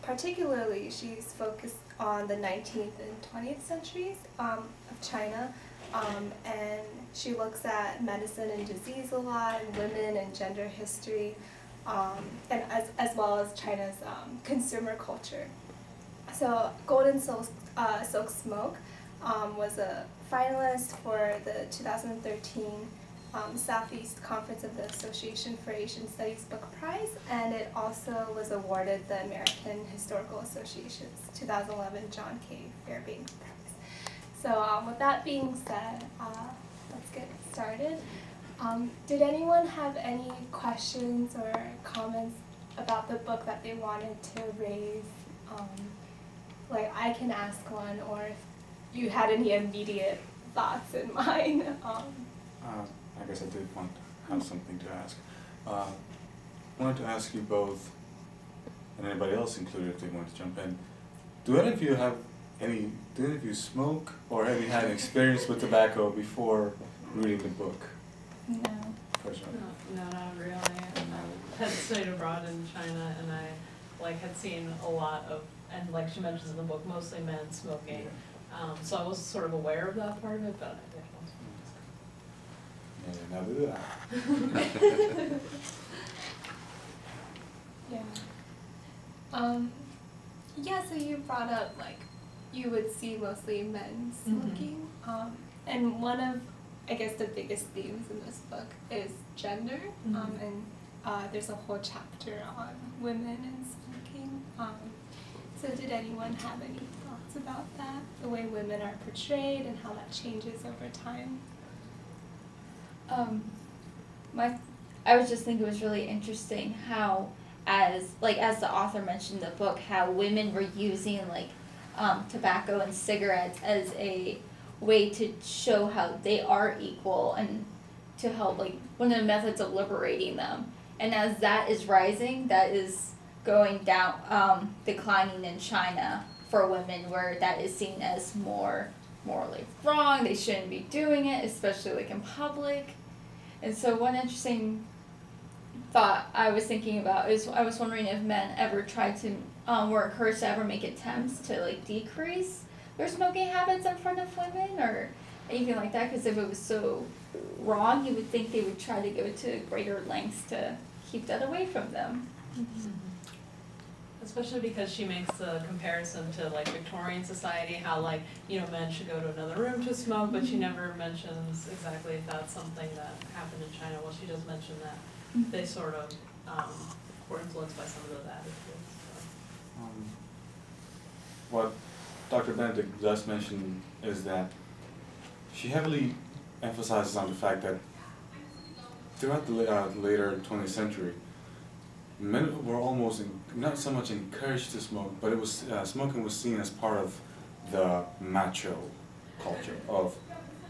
particularly she's focused on the 19th and 20th centuries of China, and she looks at medicine and disease a lot, and women and gender history, and as well as China's consumer culture. So Golden Silk Smoke was a finalist for the 2013 Southeast Conference of the Association for Asian Studies Book Prize, and it also was awarded the American Historical Association's 2011 John K. Fairbanks Prize. So with that being said, let's get started. Did anyone have any questions or comments about the book that they wanted to raise? Like I can ask one, or if you had any immediate thoughts in mind. I guess I did want to have something to ask. I wanted to ask you both, and anybody else included if they want to jump in, do any of you smoke, or have you had an experience with tobacco before reading the book? No. No, not really. I had studied abroad in China, and I had seen a lot of, and like she mentions in the book, mostly men smoking. Yeah. So I was sort of aware of that part of it, but I didn't. Yeah, now do that. Yeah. Yeah, so you brought up you would see mostly men smoking. And one of, I guess, the biggest themes in this book is gender. And there's a whole chapter on women and smoking. So did anyone have any thoughts about that? The way women are portrayed and how that changes over time? I was just thinking it was really interesting how, as the author mentioned in the book, how women were using tobacco and cigarettes as a way to show how they are equal and to help one of the methods of liberating them. And as that is rising, that is going down, declining in China for women, where that is seen as more morally wrong. They shouldn't be doing it, especially in public. And so one interesting thought I was thinking about is I was wondering if men ever tried to, were encouraged to ever make attempts to decrease their smoking habits in front of women or anything like that, because if it was so wrong, you would think they would try to go to greater lengths to keep that away from them. Especially because she makes the comparison to Victorian society, how men should go to another room to smoke, but she never mentions exactly if that's something that happened in China. Well, she does mention that they sort of were influenced by some of those attitudes. So. What Dr. Benedict does mention is that she heavily emphasizes on the fact that throughout the later 20th century, men were almost not so much encouraged to smoke, but it was smoking was seen as part of the macho culture of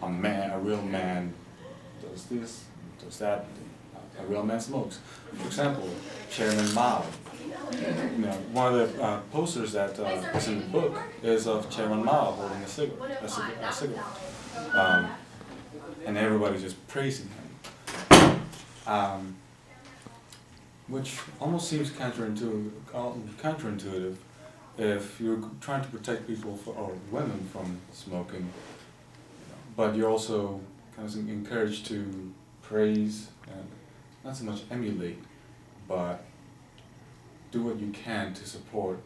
a real man does this, does that. A real man smokes. For example, Chairman Mao. One of the posters that is in the book is of Chairman Mao holding a cigarette, and everybody's just praising him. Which almost seems counterintuitive if you're trying to protect people or women from smoking, but you're also kind of encouraged to praise and not so much emulate, but do what you can to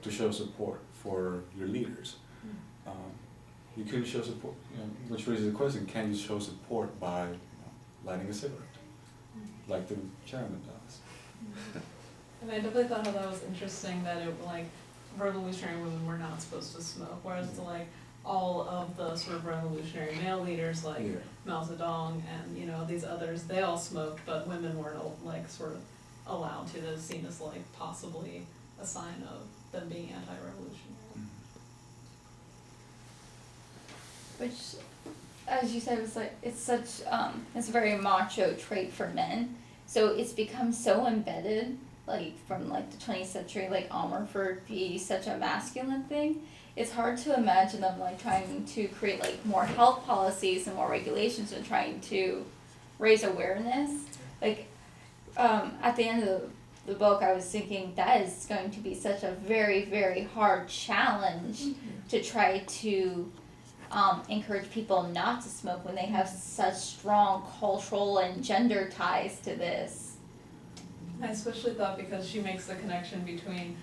show support for your leaders. You can show support, which raises the question: can you show support by lighting a cigarette, like the chairman does? And I definitely thought how that was interesting that it revolutionary women were not supposed to smoke, whereas all of the sort of revolutionary male leaders Mao Zedong and these others, they all smoked, but women weren't sort of allowed to. That was seen as possibly a sign of them being anti-revolutionary. Which, as you said, was it's a very macho trait for men. So it's become so embedded, from the 20th century, armor for be such a masculine thing. It's hard to imagine them trying to create more health policies and more regulations and trying to raise awareness. At the end of the book, I was thinking that is going to be such a very, very hard challenge to try to encourage people not to smoke when they have such strong cultural and gender ties to this. I especially thought because she makes the connection between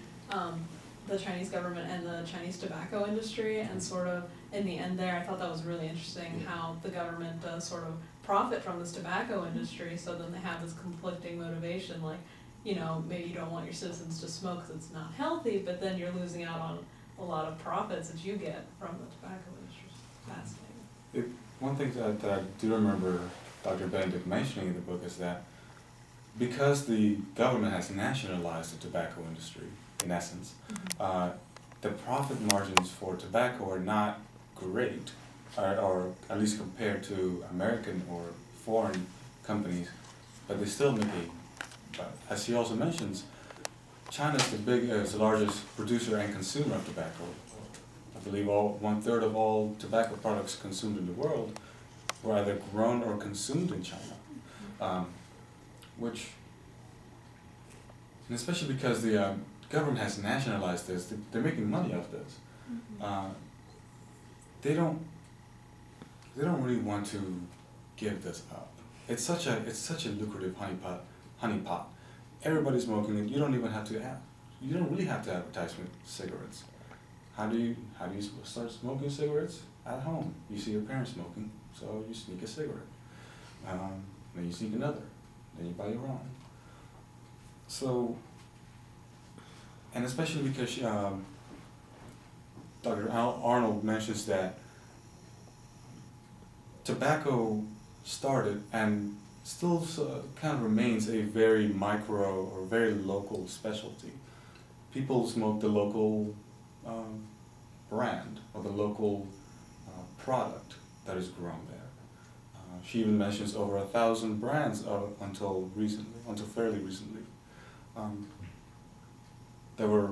the Chinese government and the Chinese tobacco industry, and sort of in the end there, I thought that was really interesting how the government does sort of profit from this tobacco industry, so then they have this conflicting motivation, like, you know, maybe you don't want your citizens to smoke because it's not healthy, but then you're losing out on a lot of profits that you get from the tobacco industry. Fascinating. One thing that I do remember Dr. Benedict mentioning in the book is that because the government has nationalized the tobacco industry, in essence, the profit margins for tobacco are not great, or at least compared to American or foreign companies, but they still make but as he also mentions, China is the largest producer and consumer of tobacco. I believe 1/3 of all tobacco products consumed in the world were either grown or consumed in China, which, and especially because the government has nationalized this, they're making money off this. They don't really want to give this up. It's such a lucrative honeypot. Everybody's smoking it. You don't really have to advertise with cigarettes. How do you start smoking cigarettes? At home. You see your parents smoking, so you sneak a cigarette. Then you sneak another. Then you buy your own. So, and especially because Dr. Arnold mentions that tobacco started and still kind of remains a very micro or very local specialty. People smoke the local brand or the local product that is grown there. She even mentions over 1,000 brands until fairly recently, that were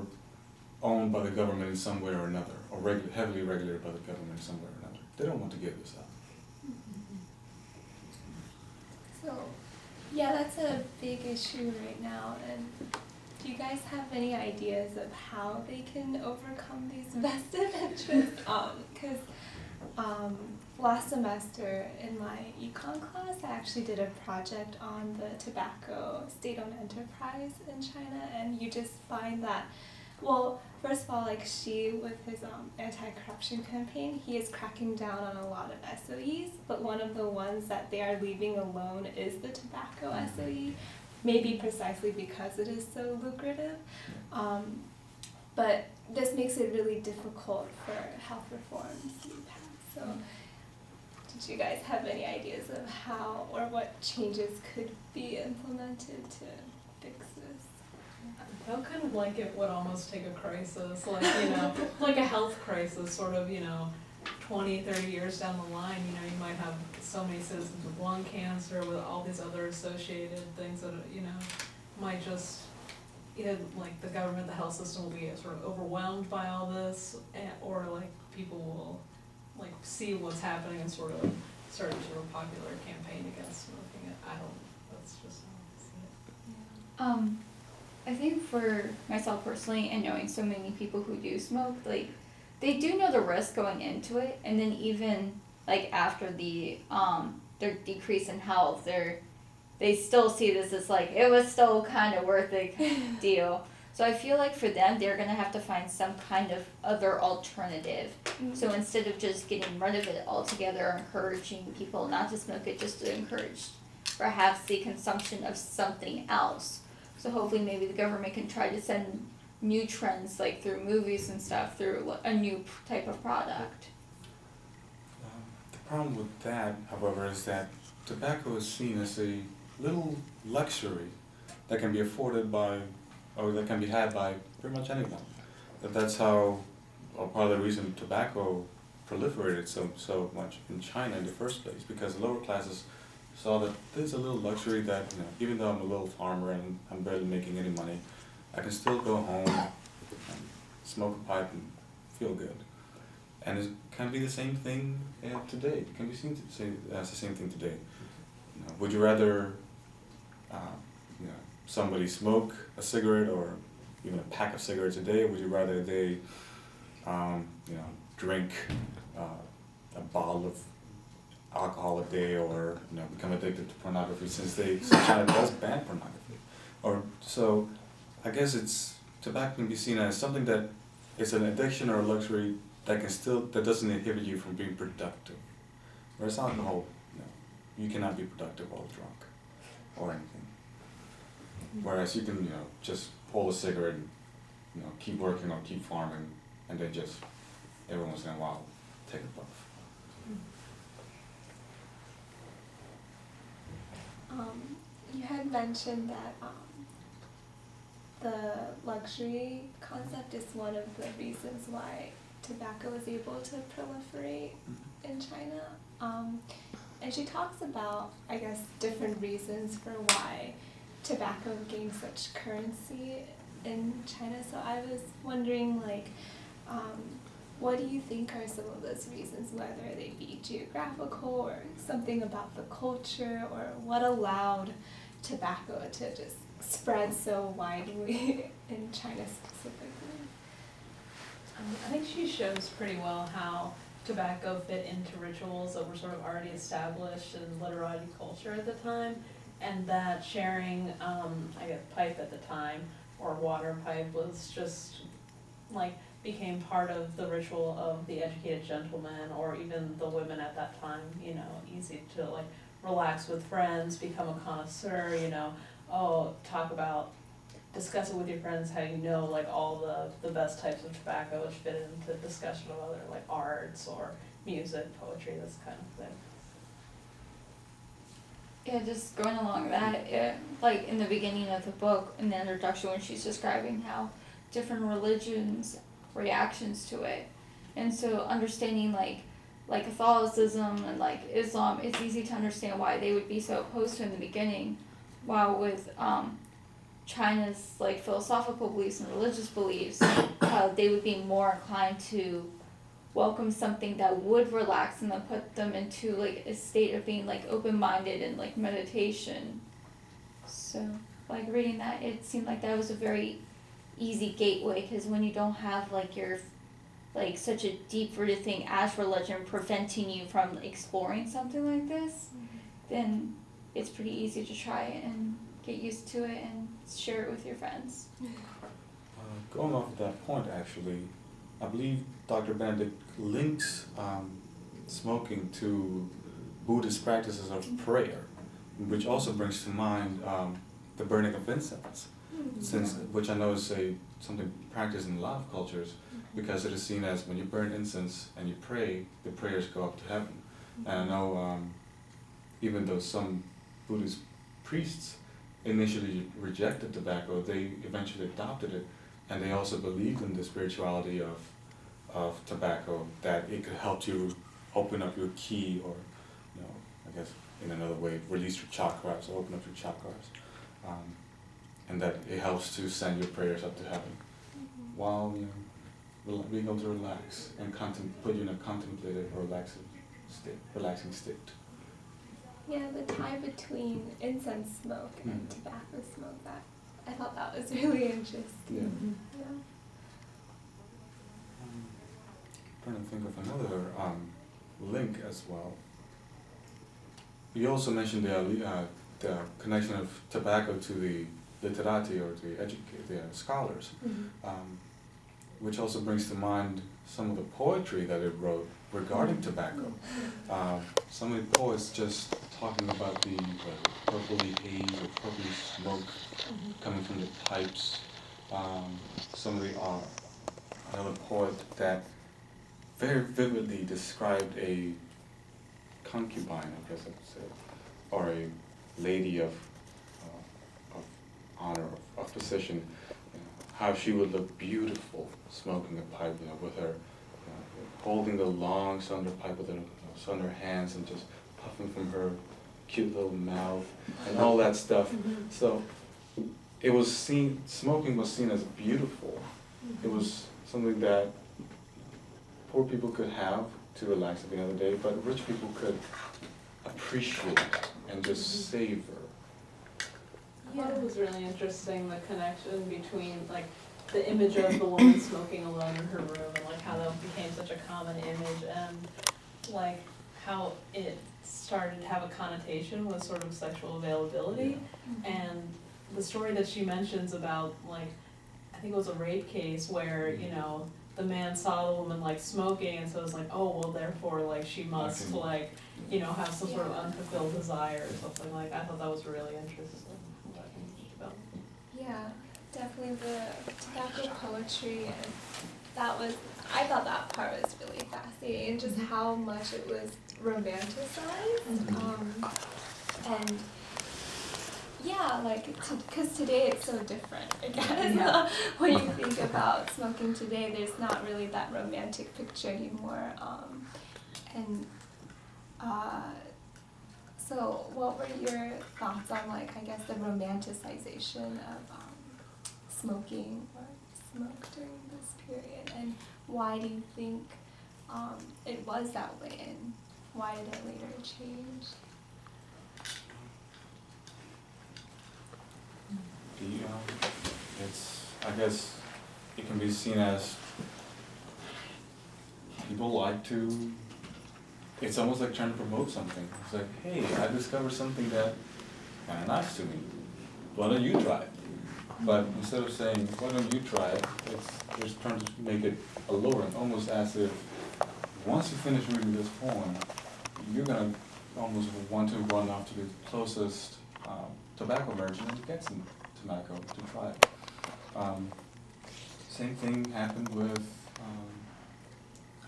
owned by the government in some way or another, or heavily regulated by the government in some way or another. They don't want to give this up. So, yeah, that's a big issue right now. And do you guys have any ideas of how they can overcome these vested interests? Because last semester in my econ class, I actually did a project on the tobacco state-owned enterprise in China, and you just find that, well, first of all, like Xi with his anti-corruption campaign, he is cracking down on a lot of SOEs, but one of the ones that they are leaving alone is the tobacco SOE, maybe precisely because it is so lucrative. But this makes it really difficult for health reforms to be passed. So, did you guys have any ideas of how or what changes could be implemented to fix this? I felt kind of like it would almost take a crisis, like, you know, like a health crisis, sort of, you know, 20, 30 years down the line, you know, you might have so many citizens with lung cancer, with all these other associated things that, you know, might just, either like the government, the health system will be sort of overwhelmed by all this, or like people will like see what's happening and sort of start a sort of popular campaign against smoking. That's just how I see it. I think for myself personally, and knowing so many people who do smoke, like, they do know the risk going into it, and then even like after the their decrease in health, they still see this as like, it was still kind of worth the deal. So I feel like for them, they're gonna have to find some kind of other alternative. Mm-hmm. So instead of just getting rid of it altogether, encouraging people not to smoke it, just to encourage perhaps the consumption of something else. So hopefully maybe the government can try to send new trends, like through movies and stuff, through a new type of product. The problem with that, however, is that tobacco is seen as a little luxury that can be afforded by, or that can be had by pretty much anyone. That's how, or part of the reason tobacco proliferated so much in China in the first place, because the lower classes saw that there's a little luxury that, you know, even though I'm a little farmer and I'm barely making any money, I can still go home and smoke a pipe and feel good. And it can be the same thing today. It can be seen as the same thing today. You know, would you rather somebody smoke a cigarette or even a pack of cigarettes a day, or would you rather they, drink a bottle of alcohol a day, or become addicted to pornography, since China does ban pornography, or so I guess tobacco can be seen as something that it's an addiction or a luxury that doesn't inhibit you from being productive, whereas alcohol, you cannot be productive while drunk or anything. Whereas you can just pull a cigarette and keep working or keep farming, and then just every once in a while take a puff. You had mentioned that the luxury concept is one of the reasons why tobacco was able to proliferate in China. And she talks about, I guess, different reasons for why tobacco gained such currency in China. So I was wondering, what do you think are some of those reasons, whether they be geographical or something about the culture, or what allowed tobacco to just spread so widely in China specifically? I think she shows pretty well how tobacco fit into rituals that were sort of already established in literati culture at the time, and that sharing, pipe at the time, or water pipe, was just became part of the ritual of the educated gentleman, or even the women at that time, easy to relax with friends, become a connoisseur, discuss it with your friends, how all the best types of tobacco, which fit into discussion of other arts or music, poetry, this kind of thing. Yeah, just going along that, in the beginning of the book, in the introduction, when she's describing how different religions, reactions to it, and so understanding Catholicism and Islam, it's easy to understand why they would be so opposed to it in the beginning, while with China's philosophical beliefs and religious beliefs, they would be more inclined to welcome something that would relax them and put them into a state of being open-minded and meditation. So reading that, it seemed like that was a very easy gateway, because when you don't have your such a deep-rooted thing as religion preventing you from exploring something like this, then it's pretty easy to try it and get used to it and share it with your friends. Going off of that point, actually, I believe Dr. Benedict links smoking to Buddhist practices of prayer, which also brings to mind the burning of incense, which I know is something practiced in a lot of cultures, because it is seen as when you burn incense and you pray, the prayers go up to heaven. And I know even though some Buddhist priests initially rejected tobacco, they eventually adopted it, and they also believed in the spirituality of tobacco, that it could help you open up your ki, or I guess in another way, release your chakras, or open up your chakras, and that it helps to send your prayers up to heaven, while being able to relax and put you in a contemplative or relaxing state. Yeah, the tie between incense smoke and tobacco smoke, I thought that was really interesting. Yeah. Trying to think of another link as well. You also mentioned the connection of tobacco to the literati, or the scholars, which also brings to mind some of the poetry that it wrote regarding tobacco. Some of the poets just talking about the purpley haze or purpley smoke coming from the pipes. Some of the another poet that very vividly described a concubine, I guess I could say, or a lady of honor, of position, how she would look beautiful smoking a pipe, with her holding the long slender pipe with her slender hands and just puffing from her cute little mouth and all that stuff. So it was smoking was seen as beautiful. It was something that poor people could have to relax at the end of the day, but rich people could appreciate and just savor. I thought it was really interesting, the connection between like the image of the woman smoking alone in her room and like how that became such a common image and like how it started to have a connotation with sort of sexual availability. And the story that she mentions about like, I think it was a rape case where, you know, the man saw the woman like smoking and so it's like, oh, well therefore like she must like, you know, have some sort of unfulfilled desire or something like that. I thought that was really interesting. Yeah, definitely the tobacco poetry, and I thought that part was really fascinating, and just how much it was romanticized. And yeah, like, because today it's so different, I guess. When you think about smoking today, there's not really that romantic picture anymore. So what were your thoughts on, like, I guess the romanticization of smoking or smoke during this period, and why do you think it was that way, and why did it later change? I guess it can be seen as people like to, it's almost like trying to promote something. It's like, hey, I discovered something that kind of nice to me. Why don't you try it? But instead of saying, why don't you try it, they're trying to make it alluring, almost as if once you finish reading this poem, you're going to almost want to run off to the closest tobacco merchant and get some tobacco to try it. Same thing happened with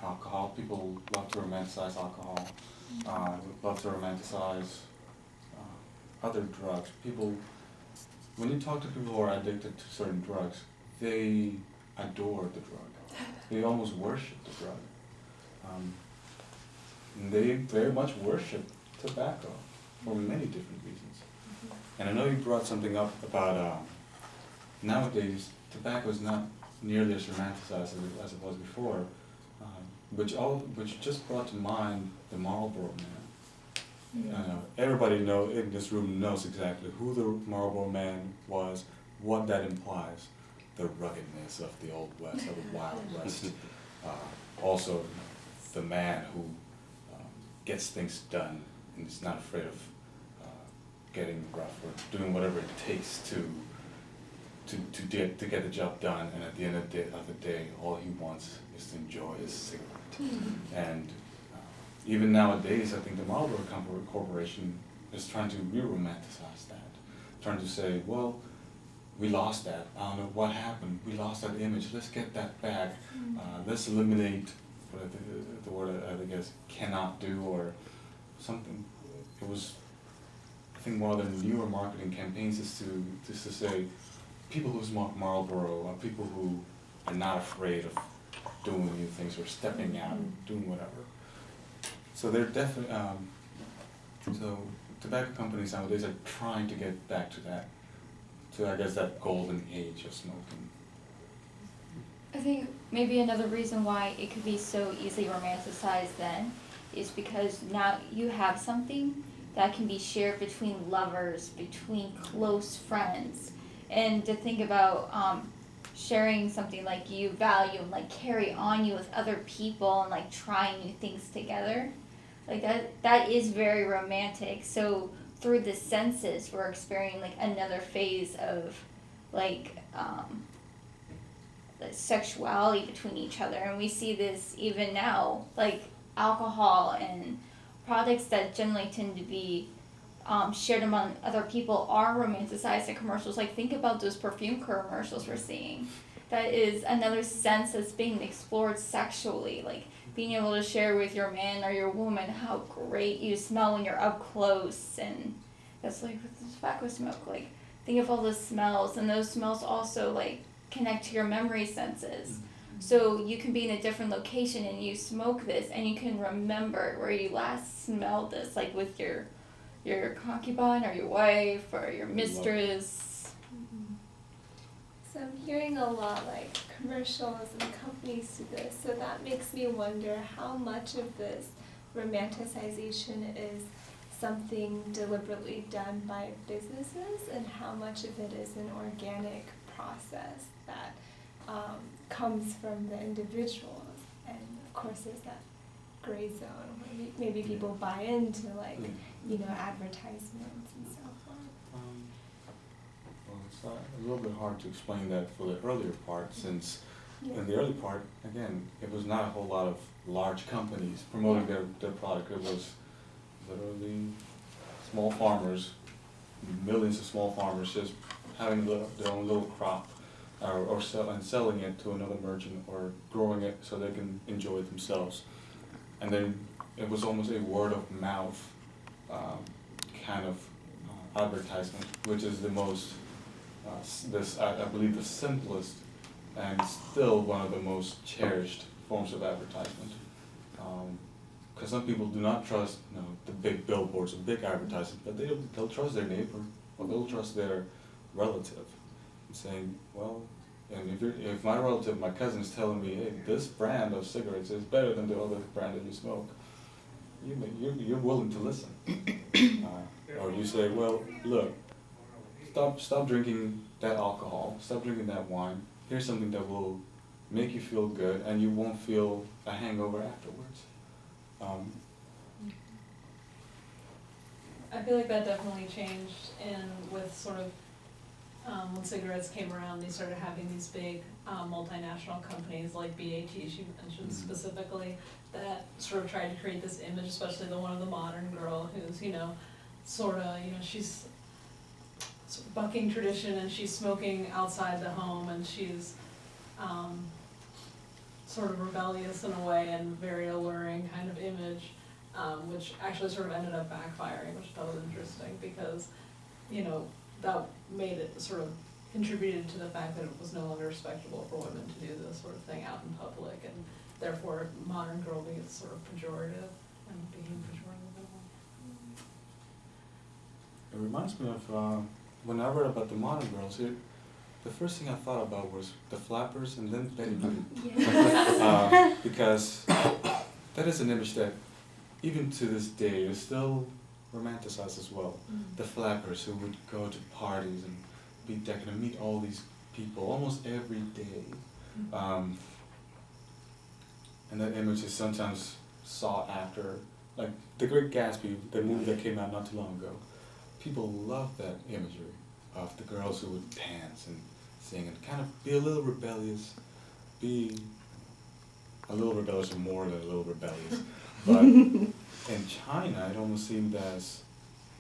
alcohol. People love to romanticize alcohol, love to romanticize other drugs. People, when you talk to people who are addicted to certain drugs, they adore the drug. They almost worship the drug. And they very much worship tobacco for many different reasons. And I know you brought something up about nowadays tobacco is not nearly as romanticized as it was before, which just brought to mind the Marlboro Man. Everybody in this room knows exactly who the Marlboro Man was, what that implies, the ruggedness of the Old West, of the Wild West. Also, the man who gets things done and is not afraid of getting rough or doing whatever it takes to get the job done, and at the end of the day, all he wants is to enjoy his cigarette. And even nowadays, I think the Marlboro Corporation is trying to re-romanticize that, trying to say, well, we lost that. I don't know what happened. We lost that image. Let's get that back. Let's eliminate the word I guess cannot do or something. It was, I think, one of the newer marketing campaigns is to say people who smoke Marlboro are people who are not afraid of doing new things or stepping out and doing whatever. So they're definitely so tobacco companies nowadays are trying to get back to that, I guess that golden age of smoking. I think maybe another reason why it could be so easily romanticized then is because now you have something that can be shared between lovers, between close friends, and to think about sharing something like you value and like carry on you with other people and like trying new things together, like that is very romantic. So through the senses, we're experiencing like another phase of like the sexuality between each other, and we see this even now, like alcohol and products that generally tend to be shared among other people are romanticized in commercials. Like think about those perfume commercials we're seeing. That is another sense that's being explored sexually, like being able to share with your man or your woman how great you smell when you're up close. And that's like with the tobacco smoke, like think of all the smells, and those smells also like connect to your memory senses. So you can be in a different location and you smoke this and you can remember where you last smelled this, like with your concubine or your wife or your mistress. So I'm hearing a lot like commercials and companies do this, so that makes me wonder how much of this romanticization is something deliberately done by businesses and how much of it is an organic process that comes from the individuals. And of course there's that gray zone where maybe people buy into advertisements and so forth. Well, it's a little bit hard to explain that for the earlier part, since in the early part, again, it was not a whole lot of large companies promoting their product. It was literally small farmers, millions of small farmers just having their own little crop, or selling it to another merchant, or growing it so they can enjoy it themselves. And then it was almost a word of mouth kind of advertisement, which is the most, I believe, the simplest and still one of the most cherished forms of advertisement. Because some people do not trust the big billboards or big advertisements, but they'll trust their neighbor, or they'll trust their relative, and saying, well, and if my relative, my cousin, is telling me, hey, this brand of cigarettes is better than the other brand that you smoke, you're willing to listen. Or you say, well, look, stop drinking that alcohol, stop drinking that wine. Here's something that will make you feel good, and you won't feel a hangover afterwards. I feel like that definitely changed with sort of when cigarettes came around. They started having these big multinational companies like BAT, she mentioned specifically, that sort of tried to create this image, especially the one of the modern girl who's she's sort of bucking tradition, and she's smoking outside the home, and she's sort of rebellious in a way, and very alluring kind of image, which actually sort of ended up backfiring, which I thought was interesting, because that made it sort of contributed to the fact that it was no longer respectable for women to do this sort of thing out in public, and therefore modern girl being sort of pejorative and being pejorative in a way. It reminds me of when I read about the modern girls here, the first thing I thought about was the flappers and then Benedict. Because that is an image that even to this day is still romanticized as well. The flappers who would go to parties and be decadent and meet all these people almost every day. And that image is sometimes sought after, like The Great Gatsby, the movie that came out not too long ago. People love that imagery of the girls who would dance and sing and kind of be a little rebellious, be a little rebellious or more than a little rebellious. But in China, it almost seemed as,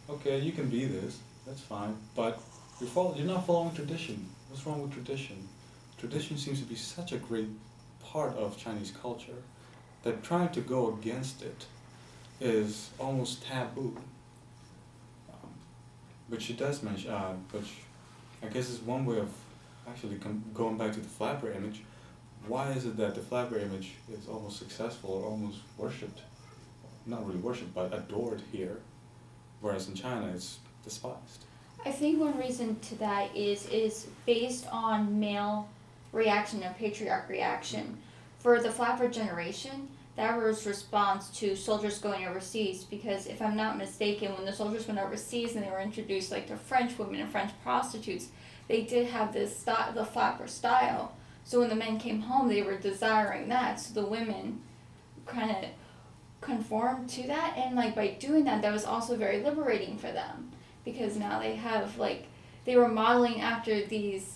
okay, you can be this, that's fine, but you're not following tradition. What's wrong with tradition? Tradition seems to be such a great part of Chinese culture that trying to go against it is almost taboo. But she does mention, which I guess is one way of actually going back to the flapper image. Why is it that the flapper image is almost successful or almost worshipped? Not really worshipped, but adored here, whereas in China it's despised. I think one reason to that is based on male reaction and patriarch reaction. For the flapper generation, that was response to soldiers going overseas, because if I'm not mistaken, when the soldiers went overseas and they were introduced like to French women and French prostitutes, they did have this the flapper style. So when the men came home, they were desiring that. So the women kind of conformed to that, and like by doing that, that was also very liberating for them, because now they have they were modeling after these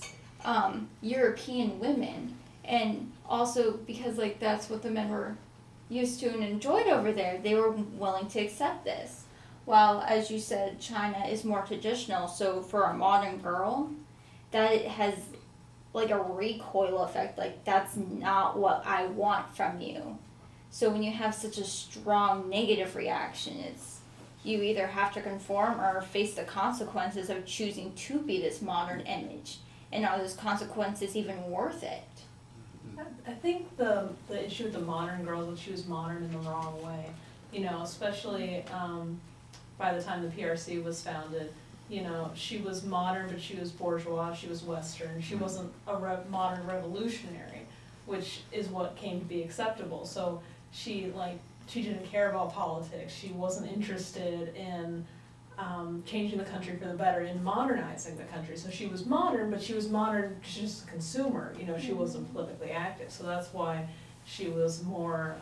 European women, and also because that's what the men were used to and enjoyed over there, they were willing to accept this. While, as you said, China is more traditional, so for a modern girl, that it has a recoil effect, that's not what I want from you. So when you have such a strong negative reaction, it's you either have to conform or face the consequences of choosing to be this modern image. And are those consequences even worth it? I think the issue with the modern girls is she was modern in the wrong way. Especially by the time the PRC was founded, she was modern, but she was bourgeois, she was Western, she wasn't a modern revolutionary, which is what came to be acceptable. So she she didn't care about politics. She wasn't interested in changing the country for the better, in modernizing the country. So she was modern, but she was modern just a consumer. You know, she wasn't politically active. So that's why she was more,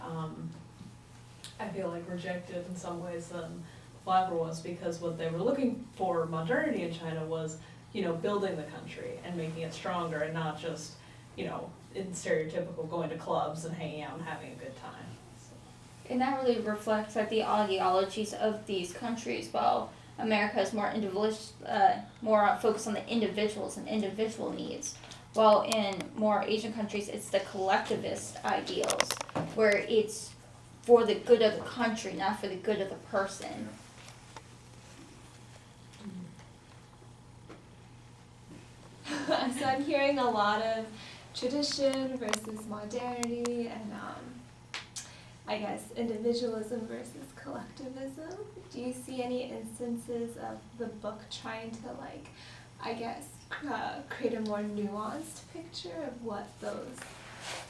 I feel like, rejected in some ways than Flabber was, because what they were looking for modernity in China was, you know, building the country and making it stronger, and not just, you know, in stereotypical going to clubs and hanging out and having a good time. So. And that really reflects like the ideologies of these countries. While America is more individualist, more focused on the individuals and individual needs, while in more Asian countries it's the collectivist ideals, where it's for the good of the country, not for the good of the person. So I'm hearing a lot of tradition versus modernity, and I guess individualism versus collectivism. Do you see any instances of the book trying to, like, I guess, create a more nuanced picture of what those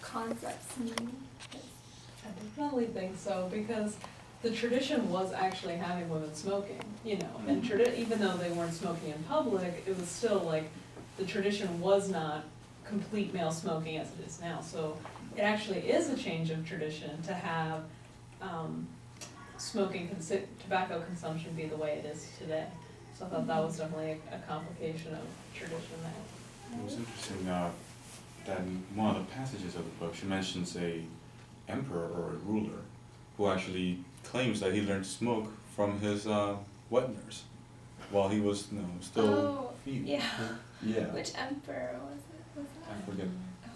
concepts mean? I definitely think so, because the tradition was actually having women smoking, you know, and even though they weren't smoking in public, it was still like, the tradition was not complete male smoking as it is now. So it actually is a change of tradition to have tobacco consumption be the way it is today. So I thought that was definitely a complication of tradition there. It was interesting that in one of the passages of the book, she mentions a emperor or a ruler who actually claims that he learned to smoke from his wet nurse while he was, you know, still feeble. Yeah. Yeah. Which emperor was it? Was that? I forget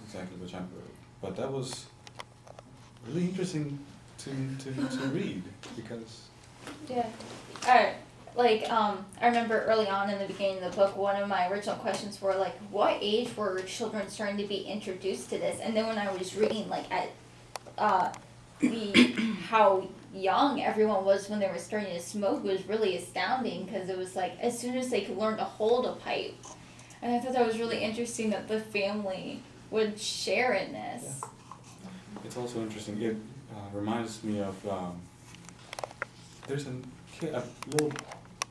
exactly which emperor, but that was really interesting to read, because Yeah. I remember early on in the beginning of the book, one of my original questions were like, what age were children starting to be introduced to this? And then when I was reading like at how young everyone was when they were starting to smoke, it was really astounding, because it was like as soon as they could learn to hold a pipe. And I thought that was really interesting that the family would share in this. yeah. It's also interesting. It reminds me of there's a little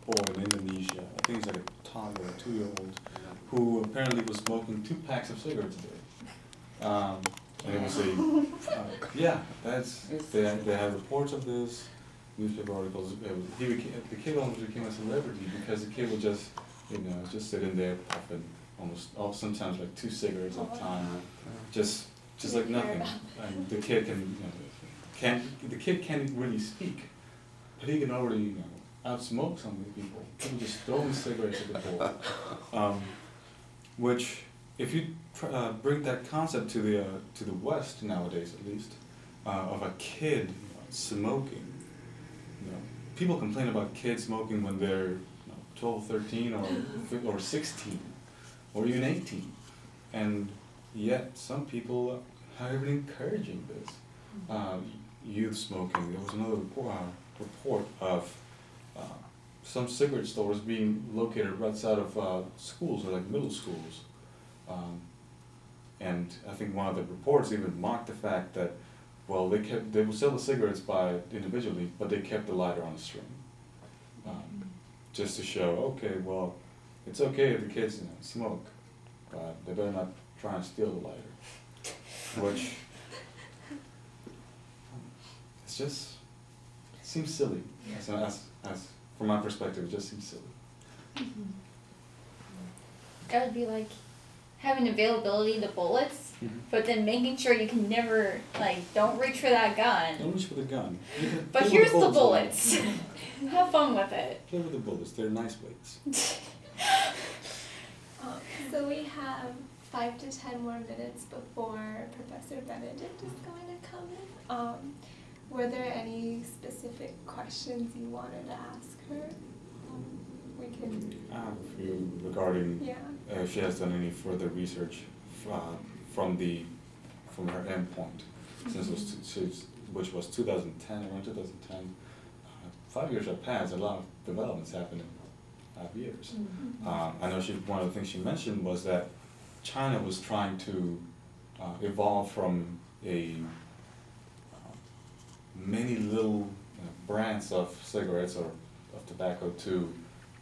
boy in Indonesia, I think he's like a toddler, a 2-year-old, who apparently was smoking 2 packs of cigarettes a day. And it was they had reports of this, newspaper articles. The kid almost became a celebrity because the kid would just, you know, just sit in there puffing sometimes like 2 cigarettes at a time, just like nothing. And the kid can't really speak, but he can already, you know, outsmoke some of the people. People just throwing cigarettes at the bowl. Which, if you bring that concept to the West nowadays, at least, of a kid, you know, smoking, you know, people complain about kids smoking when they're, you know, 12, 13, or 16, or even 18, and yet some people are even encouraging this. Youth smoking. There was another report of some cigarette stores being located right outside of schools, or like middle schools. And I think one of the reports even mocked the fact that, well, they would sell the cigarettes individually, but they kept the lighter on the string, just to show, okay, well, it's okay if the kids, you know, smoke, but they better not try and steal the lighter, which it seems silly. As from my perspective, it just seems silly. That would be like having availability to bullets, but then making sure you can never, like, don't reach for that gun. Don't reach for the gun. But here's the bullets. Have fun with it. Play with the bullets. They're nice weights. So we have 5 to 10 more minutes before Professor Benedict is going to come in. Were there any specific questions you wanted to ask her? We can. I have a few regarding if she has done any further research from her endpoint, since it was which was 2010, around 2010. 5 years have passed. A lot of developments happened in 5 years. I know one of the things she mentioned was that China was trying to evolve from a many little brands of cigarettes or of tobacco to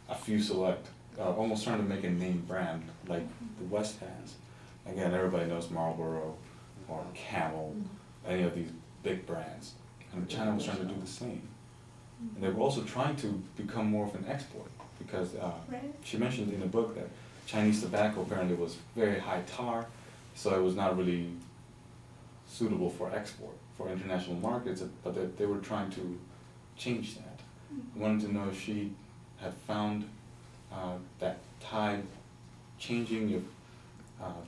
a few select, almost trying to make a name brand like the West has. Again, everybody knows Marlboro or Camel, any of these big brands. And China was trying to do the same. And they were also trying to become more of an export because she mentioned in the book that Chinese tobacco apparently was very high tar, so it was not really suitable for export, for international markets, but they were trying to change that. I wanted to know if she had found that tide changing, if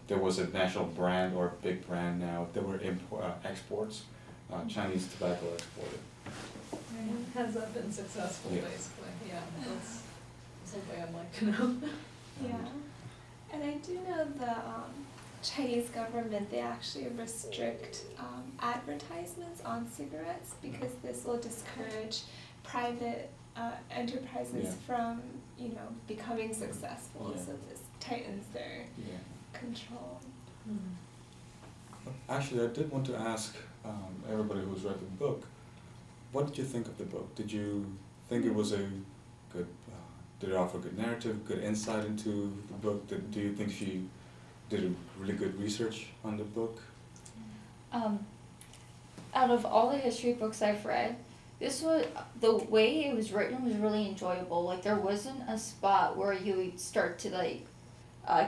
there was a national brand or a big brand now, if there were exports, Chinese tobacco exported. Has that been successful, Yeah. basically? Yeah, that's something I'd like to know. Yeah, and I do know the Chinese government, they actually restrict advertisements on cigarettes because this will discourage private enterprises Yeah. from, becoming successful. Yeah. So this tightens their Yeah. control. Actually, I did want to ask everybody who's read the book, what did you think of the book? Did you think it was a good, did it offer a good narrative, good insight into the book? Do you think she did a really good research on the book? Out of all the history books I've read, this was, the way it was written was really enjoyable. Like, there wasn't a spot where you would start to, like,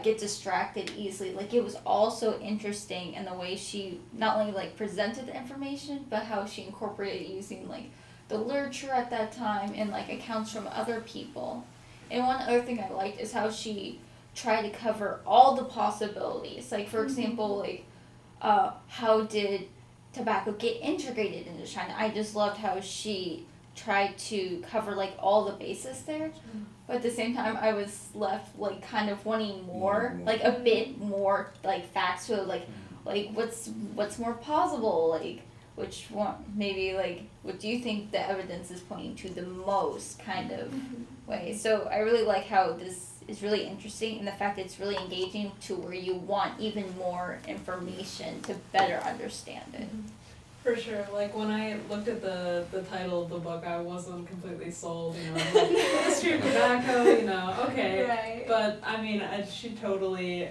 get distracted easily. Like, it was all so interesting in the way she not only, like, presented the information, but how she incorporated it using, like, the literature at that time and, like, accounts from other people. And one other thing I liked is how she tried to cover all the possibilities. Like, for example, like, how did tobacco get integrated into China? I just loved how she tried to cover, like, all the bases there. But at the same time, I was left, like, kind of wanting more, like, a bit more, like, facts to, like, what's more plausible, like, which one, maybe, like, what do you think the evidence is pointing to the most, kind of way. So I really like how this is really interesting, and the fact that it's really engaging to where you want even more information to better understand it. For sure, like when I looked at the title of the book, I wasn't completely sold, like, history of tobacco, okay. Right. But I mean, she totally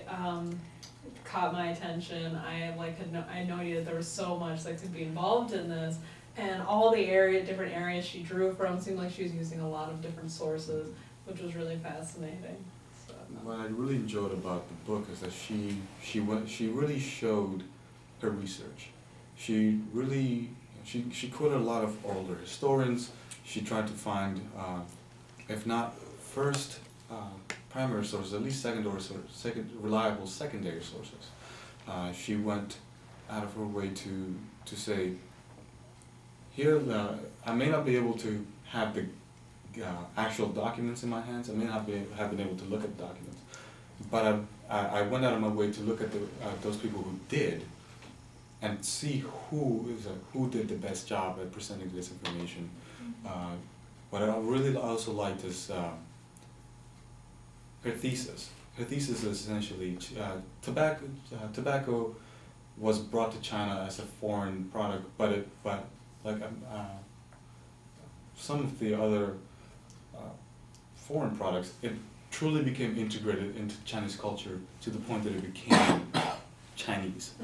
caught my attention. I had no idea that there was so much that could be involved in this, and all the different areas she drew from seemed like she was using a lot of different sources, which was really fascinating. So. What I really enjoyed about the book is that she really showed her research. She really she quoted a lot of older historians. She tried to find, if not first primary sources, at least reliable secondary sources. She went out of her way to say, here I may not be able to have the actual documents in my hands. I may not have been able to look at the documents, but I went out of my way to look at those people who did, and see who did the best job at presenting this information. What I really also liked is her thesis. Her thesis is essentially tobacco was brought to China as a foreign product, but some of the other foreign products, it truly became integrated into Chinese culture to the point that it became Chinese.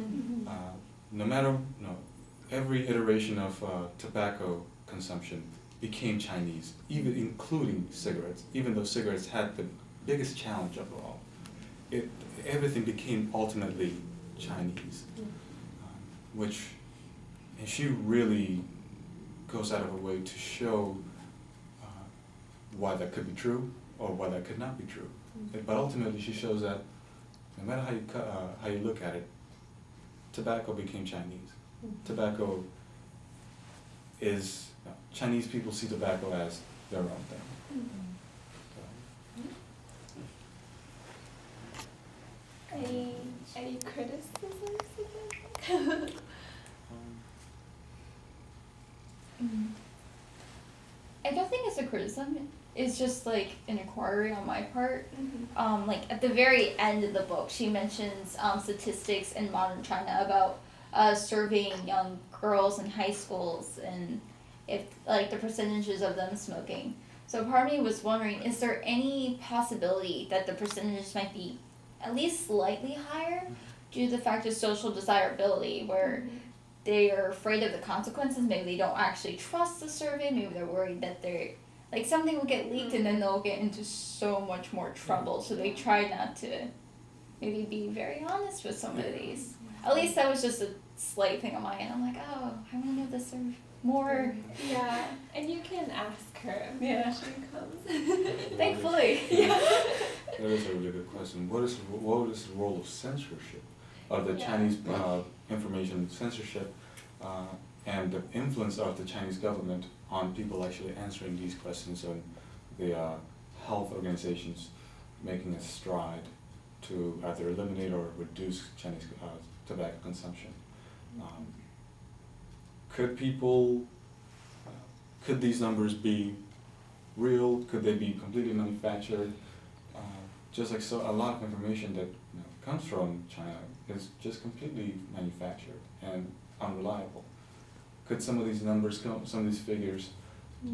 Every iteration of tobacco consumption became Chinese, even including cigarettes. Even though cigarettes had the biggest challenge of all, everything became ultimately Chinese, and she really goes out of her way to show why that could be true or why that could not be true. But ultimately, she shows that no matter how you look at it, tobacco became Chinese. Tobacco is, Chinese people see tobacco as their own thing. Any criticisms of it? I don't think it's a criticism. It's just like an inquiry on my part. Like at the very end of the book, she mentions statistics in modern China about surveying young girls in high schools and if like the percentages of them smoking. So part of me was wondering, is there any possibility that the percentages might be at least slightly higher due to the fact of social desirability, where they are afraid of the consequences, maybe they don't actually trust the survey, maybe they're worried that they're, like something will get leaked and then they'll get into so much more trouble, so they try not to maybe be very honest with some of these. At least that was just a slight thing on my end. I'm like, oh, I want to know this more. Yeah, and you can ask her Yeah. when she comes. Thankfully. That is a really good question. What is the role of censorship, of the Chinese information censorship, and the influence of the Chinese government on people actually answering these questions, and the health organizations making a stride to either eliminate or reduce Chinese tobacco consumption? Could these numbers be real? Could they be completely manufactured? Just like a lot of information that comes from China is just completely manufactured and unreliable. Could some of these numbers, some of these figures,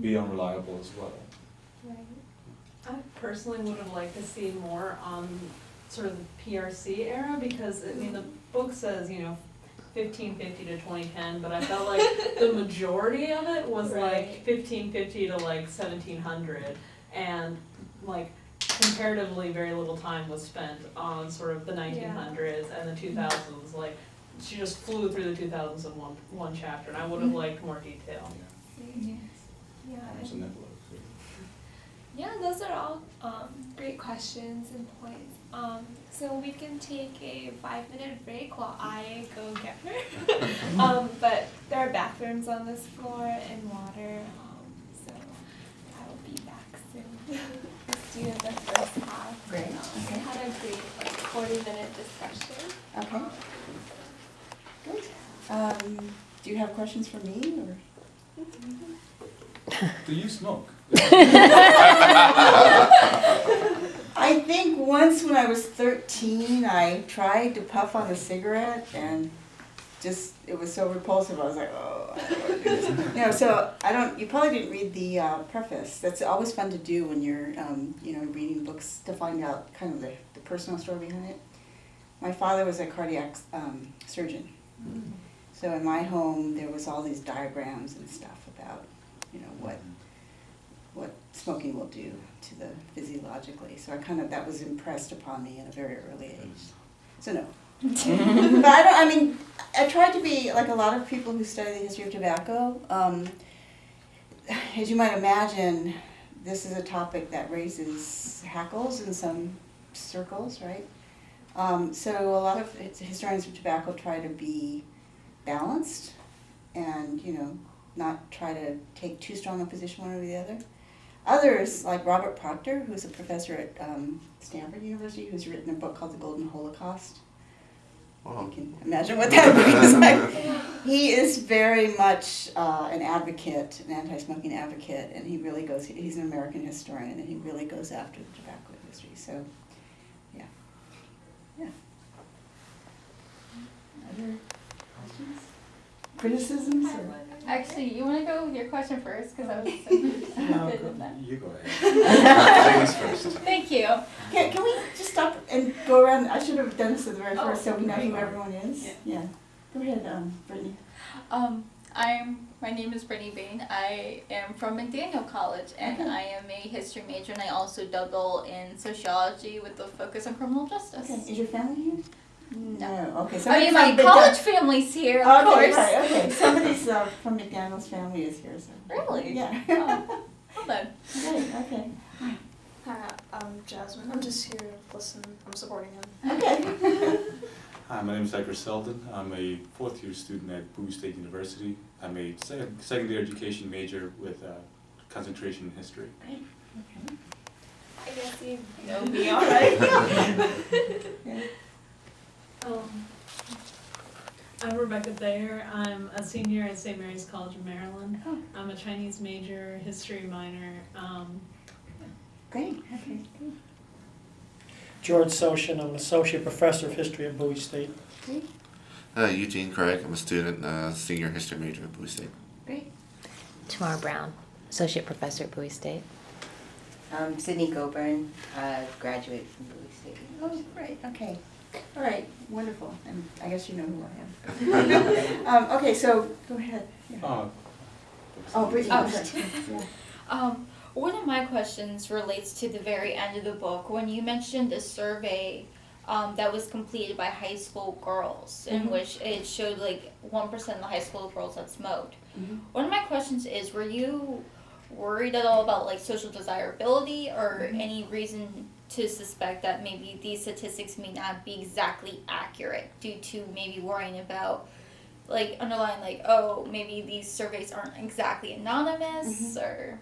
be unreliable as well? Right. I personally would have liked to see more on sort of the PRC era, because I mean the book says 1550 to 2010, but I felt like the majority of it was like 1550 to like 1700, and like comparatively very little time was spent on sort of the 1900s and the 2000s. Like she just flew through the 2000s in one chapter, and I would have liked more detail. Yeah. There's a nebula. Yeah, those are all great questions and points. So we can take a 5-minute break while I go get her. But there are bathrooms on this floor and water, so I will be back soon. Let's do the first half. Great. We had a great 40-minute discussion. Okay. Good. Do you have questions for me, or? Do you smoke? I think once when I was 13, I tried to puff on a cigarette, and just it was so repulsive. I was like, oh, I don't want to do this. So you probably didn't read the preface. That's always fun to do when you're, reading books, to find out kind of the personal story behind it. My father was a cardiac surgeon. So in my home, there was all these diagrams and stuff about, what smoking will do to the physiologically. So that was impressed upon me at a very early age. So no. But I tried to be like a lot of people who study the history of tobacco. As you might imagine, this is a topic that raises hackles in some circles, right? So a lot of historians of tobacco try to be balanced and, not try to take too strong a position one or the other. Others, like Robert Proctor, who's a professor at Stanford University, who's written a book called The Golden Holocaust. Wow. You can imagine what that book is like. He is very much an advocate, an anti-smoking advocate, and he really goes, he's an American historian, and he really goes after the tobacco industry. So, yeah. Other questions? Criticisms? Or? Actually, you want to go with your question first, because I was so interested in that. You go ahead. Ladies first. Thank you. Can we just stop and go around? I should have done this at the very Oh, first, so we know who okay. everyone is. Yeah. Go ahead, Brittany. My name is Brittany Bain. I am from McDaniel College, and Okay. I am a history major, and I also double in sociology with a focus on criminal justice. Okay. Is your family here? No. Okay. I Somebody mean, from my college family's here, of Okay, course. right. Okay. Somebody's from McDaniel's family is here. So. Really? Yeah. Oh, well then. Okay. Hi, I'm Jasmine. I'm just here to listen. I'm supporting him. Okay. Hi, my name is Edgar Selden. I'm a fourth-year student at Bowie State University. I'm a secondary education major with concentration in history. Great. Okay. I guess you know me already. Yeah. I'm Rebecca Thayer. I'm a senior at St. Mary's College of Maryland. Oh. I'm a Chinese major, history minor. Great. Okay. Good. George Soshin, I'm an associate professor of history at Bowie State. Great. Eugene Craig. I'm a student, senior history major at Bowie State. Great. Tamara Brown, Associate Professor at Bowie State. Sydney Coburn, graduate from Bowie State. Oh, great, okay. All right, wonderful, and I guess you know who I am. Okay, so, go ahead. Yeah. Oh, Brittany, Oh, sorry. Yeah. One of my questions relates to the very end of the book when you mentioned a survey that was completed by high school girls in Mhm. which it showed like 1% of the high school girls had smoked. Mhm. One of my questions is, were you worried at all about like social desirability or Mhm. any reason to suspect that maybe these statistics may not be exactly accurate due to maybe worrying about like underlying like, oh, maybe these surveys aren't exactly anonymous or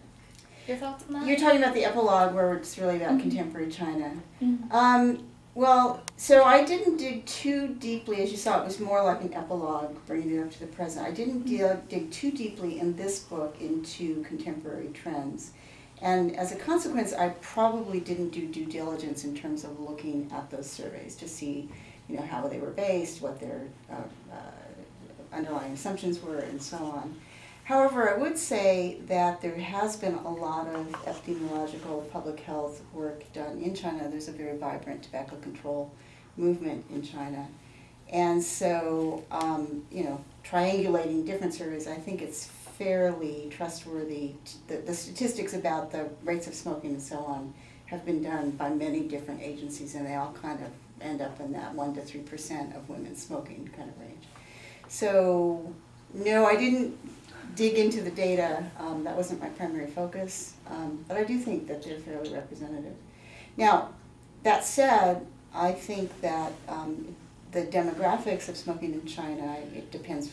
your thoughts on that? You're talking about the epilogue where it's really about Mhm. contemporary China. Mhm. Well, so I didn't dig too deeply, as you saw, it was more like an epilogue bringing it up to the present. I didn't dig too deeply in this book into contemporary trends. And as a consequence, I probably didn't do due diligence in terms of looking at those surveys to see, how they were based, what their underlying assumptions were, and so on. However, I would say that there has been a lot of epidemiological public health work done in China. There's a very vibrant tobacco control movement in China. And so, triangulating different surveys, I think it's fairly trustworthy. The statistics about the rates of smoking and so on have been done by many different agencies, and they all kind of end up in that 1 to 3% of women smoking kind of range. So, no, I didn't dig into the data. That wasn't my primary focus, but I do think that they're fairly representative. Now, that said, I think that the demographics of smoking in China, it depends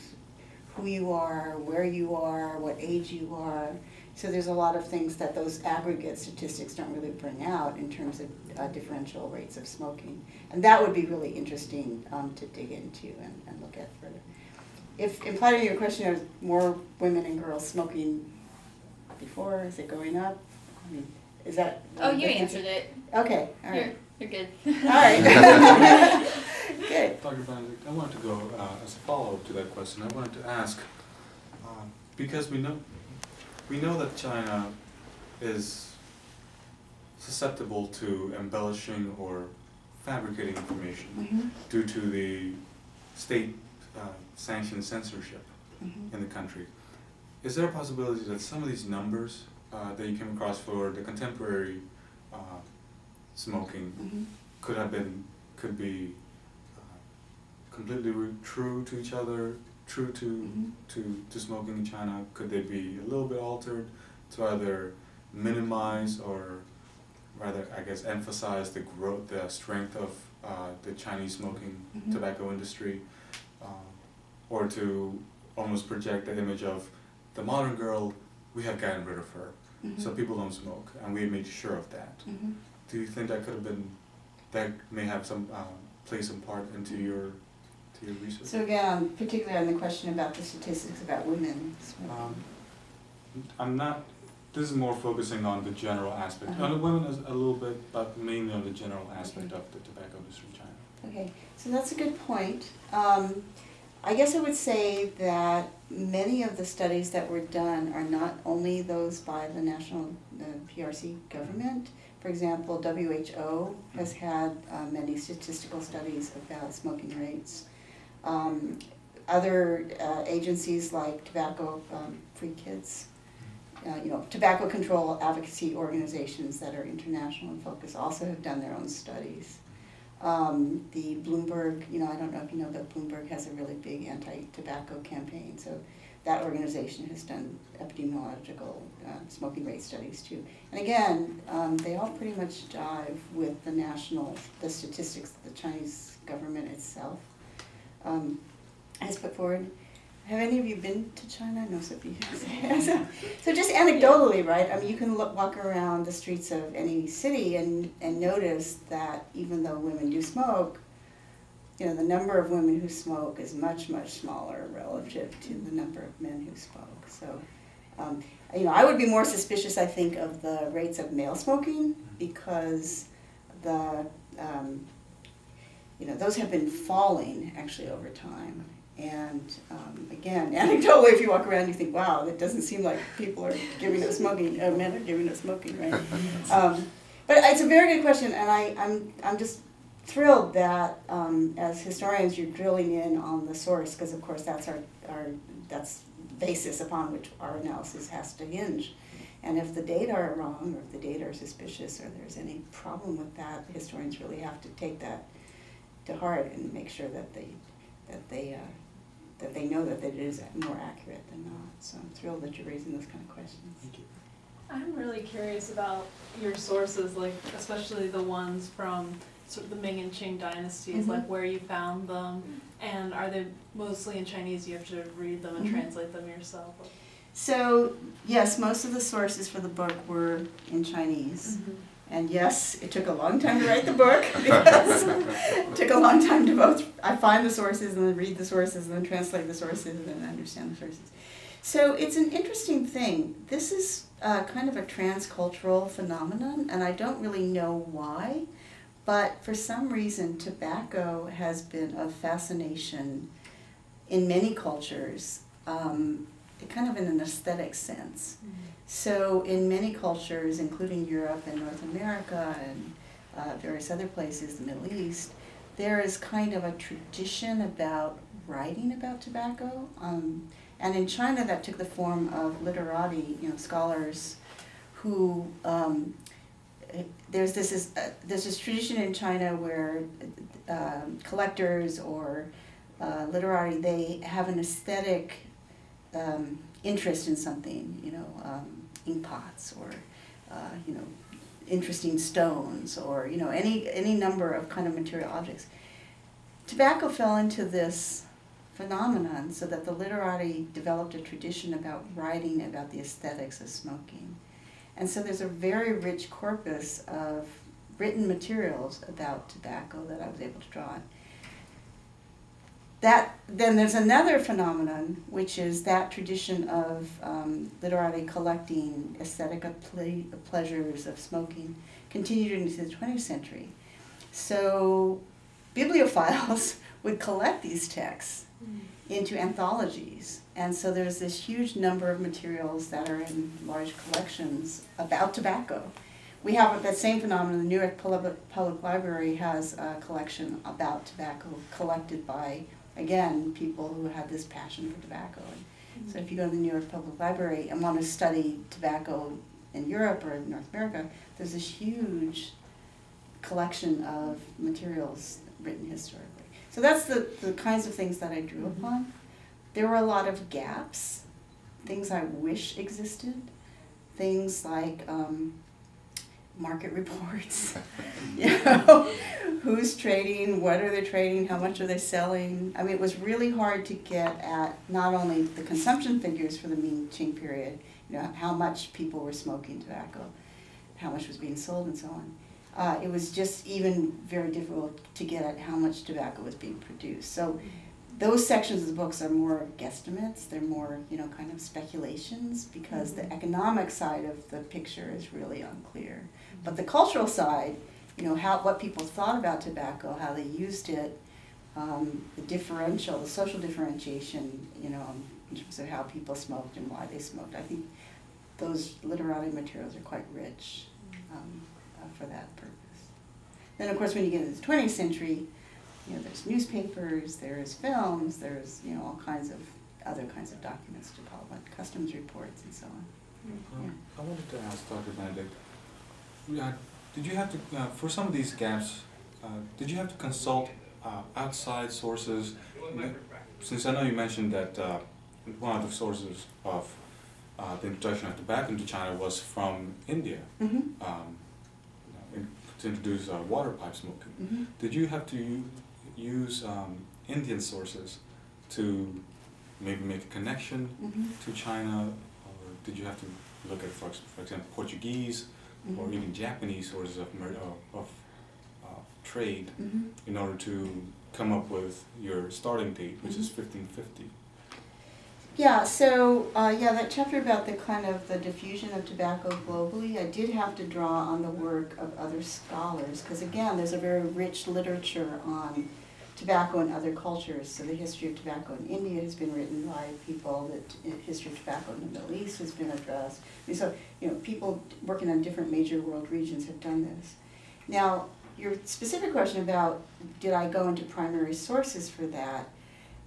who you are, where you are, what age you are. So there's a lot of things that those aggregate statistics don't really bring out in terms of differential rates of smoking. And that would be really interesting to dig into and look at further. If implied in your question, are more women and girls smoking before? Is it going up? I mean, is that? Oh, you answered it. Okay, all right. You're good. All right. Good. Dr. Benedict, I wanted to go as a follow-up to that question. I wanted to ask, because we know that China is susceptible to embellishing or fabricating information Mm-hmm. due to the state sanctioned censorship Mm-hmm. in the country. Is there a possibility that some of these numbers that you came across for the contemporary smoking Mm-hmm. could be completely true to each other, true to, Mm-hmm. to smoking in China? Could they be a little bit altered to either minimize or rather, I guess, emphasize the growth, the strength of the Chinese smoking Mhm. tobacco industry, or to almost project the image of the modern girl, we have gotten rid of her, Mm-hmm. so people don't smoke, and we made sure of that. Mm-hmm. Do you think that could have been, that may have some, play some part into your research? So again, particularly on the question about the statistics about women smoking. I'm not, this is more focusing on the general aspect. Uh-huh. On the women is a little bit, but mainly on the general aspect of the tobacco industry in China. Okay, so that's a good point. I guess I would say that many of the studies that were done are not only those by the PRC government. For example, WHO has had many statistical studies about smoking rates. Other agencies like Tobacco Free Kids, tobacco control advocacy organizations that are international in focus also have done their own studies. The Bloomberg, I don't know if you know, but Bloomberg has a really big anti-tobacco campaign. So that organization has done epidemiological smoking rate studies too. And again, they all pretty much jive with the statistics that the Chinese government itself has put forward. Have any of you been to China? No, Sophie. So just anecdotally, right? I mean, you can walk around the streets of any city and notice that even though women do smoke, the number of women who smoke is much, much smaller relative to the number of men who smoke. So, I would be more suspicious, I think, of the rates of male smoking because those have been falling actually over time. And again, anecdotally, if you walk around, you think, wow, it doesn't seem like people are giving up smoking, men are giving up smoking, right? But it's a very good question, and I'm just thrilled that as historians you're drilling in on the source, because of course that's our that's basis upon which our analysis has to hinge. And if the data are wrong, or if the data are suspicious, or there's any problem with that, historians really have to take that to heart and make sure that they know that it is more accurate than not. So I'm thrilled that you're raising those kind of questions. Thank you. I'm really curious about your sources, like especially the ones from sort of the Ming and Qing dynasties, like where you found them, and are they mostly in Chinese? You have to read them and translate them yourself. So yes, most of the sources for the book were in Chinese. And yes, it took a long time to write the book because it took a long time to both I find the sources and then read the sources and then translate the sources and then understand the sources. So it's an interesting thing. This is kind of a transcultural phenomenon, and I don't really know why, but for some reason tobacco has been of fascination in many cultures, kind of in an aesthetic sense. So in many cultures, including Europe and North America and various other places, the Middle East, there is kind of a tradition about writing about tobacco. And in China, that took the form of literati, scholars who, there's this tradition in China where collectors or literati, they have an aesthetic interest in something, ink pots or, interesting stones or, any number of kind of material objects. Tobacco fell into this phenomenon so that the literati developed a tradition about writing about the aesthetics of smoking. And so there's a very rich corpus of written materials about tobacco that I was able to draw on. Then there's another phenomenon, which is that tradition of literati collecting aesthetic pleasures of smoking continued into the 20th century. So bibliophiles would collect these texts into anthologies. And so there's this huge number of materials that are in large collections about tobacco. We have that same phenomenon. The New York Public Library has a collection about tobacco collected by, again, people who had this passion for tobacco. And so if you go to the New York Public Library and want to study tobacco in Europe or in North America, there's this huge collection of materials written historically. So that's the kinds of things that I drew upon. There were a lot of gaps, things I wish existed, things like market reports, who's trading, what are they trading, how much are they selling. I mean, it was really hard to get at not only the consumption figures for the Ming Qing period, how much people were smoking tobacco, how much was being sold and so on. It was just even very difficult to get at how much tobacco was being produced. So those sections of the books are more guesstimates, they're more, kind of speculations, because the economic side of the picture is really unclear. But the cultural side, what people thought about tobacco, how they used it, the social differentiation, in terms of how people smoked and why they smoked. I think those literary materials are quite rich for that purpose. Then, of course, when you get into the 20th century, there's newspapers, there's films, there's, all kinds of other kinds of documents to call, like customs reports and so on. I wanted to ask Dr. Benedict, did you have to, for some of these gaps, did you have to consult outside sources? Since I know you mentioned that one of the sources of the introduction of tobacco into China was from India, to introduce water pipe smoking. Did you have to use Indian sources to maybe make a connection to China, or did you have to look at, for example, Portuguese or even Japanese sources of trade in order to come up with your starting date, which is 1550? Yeah, so, that chapter about the kind of the diffusion of tobacco globally, I did have to draw on the work of other scholars, because again, there's a very rich literature on tobacco in other cultures. So the history of tobacco in India has been written by people, the history of tobacco in the Middle East has been addressed. I mean, so, people working on different major world regions have done this. Now, your specific question about did I go into primary sources for that,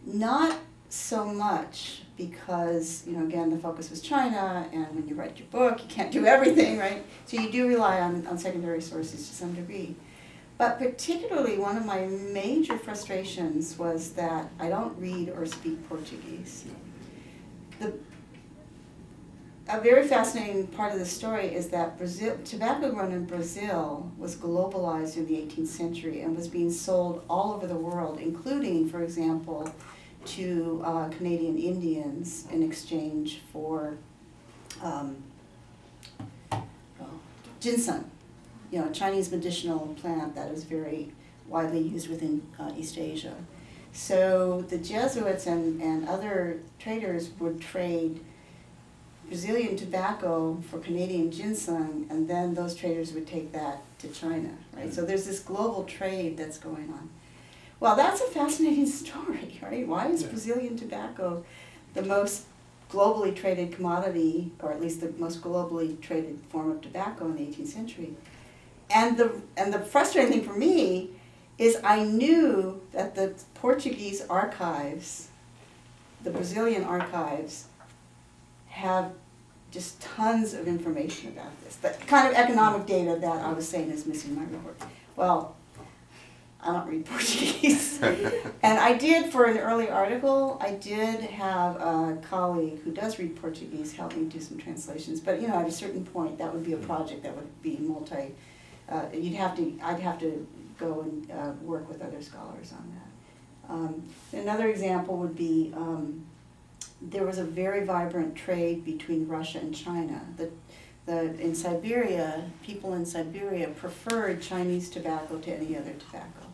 not so much, because, again, the focus was China, and when you write your book, you can't do everything, right? So you do rely on secondary sources to some degree. But particularly, one of my major frustrations was that I don't read or speak Portuguese. A very fascinating part of the story is that tobacco grown in Brazil was globalized in the 18th century and was being sold all over the world, including, for example, to Canadian Indians in exchange for ginseng, a Chinese medicinal plant that is very widely used within East Asia. So the Jesuits and other traders would trade Brazilian tobacco for Canadian ginseng, and then those traders would take that to China, right? So there's this global trade that's going on. Well, that's a fascinating story, right? Why is Brazilian tobacco the most globally traded commodity, or at least the most globally traded form of tobacco in the 18th century? And the frustrating thing for me is I knew that the Portuguese archives, the Brazilian archives, have just tons of information about this. The kind of economic data that I was saying is missing in my report. Well, I don't read Portuguese. And I did, for an early article, I did have a colleague who does read Portuguese help me do some translations. But at a certain point, that would be a project that would be I'd have to go and work with other scholars on that. Another example would be there was a very vibrant trade between Russia and China. In Siberia, people in Siberia preferred Chinese tobacco to any other tobacco.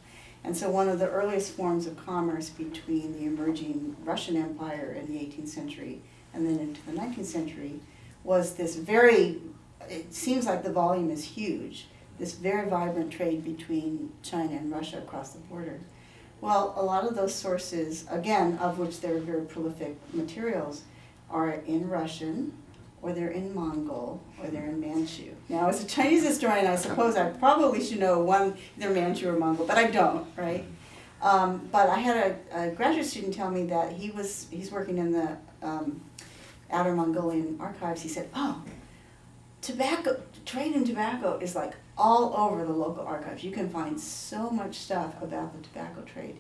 And so one of the earliest forms of commerce between the emerging Russian Empire in the 18th century and then into the 19th century was this it seems like the volume is huge, this very vibrant trade between China and Russia across the border. Well, a lot of those sources, again, of which there are very prolific materials, are in Russian, or they're in Mongol, or they're in Manchu. Now, as a Chinese historian, I suppose I probably should know either Manchu or Mongol, but I don't, right? But I had a graduate student tell me that he's working in the Outer Mongolian archives. He said, trade in tobacco is like all over the local archives. You can find so much stuff about the tobacco trade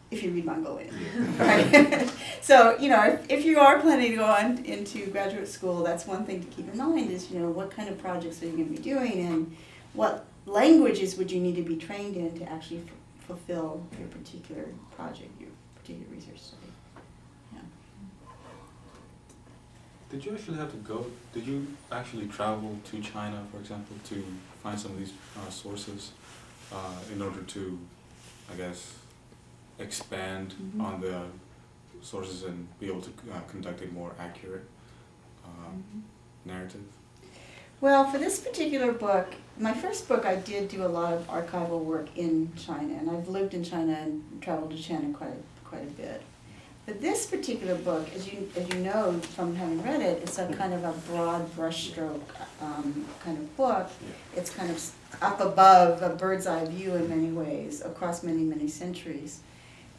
if you read Mongolian, right? So, if you are planning to go on into graduate school, that's one thing to keep in mind is, what kind of projects are you going to be doing and what languages would you need to be trained in to actually fulfill your particular project, your particular research study. Did you actually travel to China, for example, to find some of these sources in order to, I guess, expand on the sources and be able to conduct a more accurate narrative? Well, for this particular book, my first book, I did do a lot of archival work in China, and I've lived in China and traveled to China quite a bit. But this particular book, as you know from having read it, it's a kind of a broad brushstroke kind of book. It's kind of up above a bird's eye view in many ways, across many, many centuries.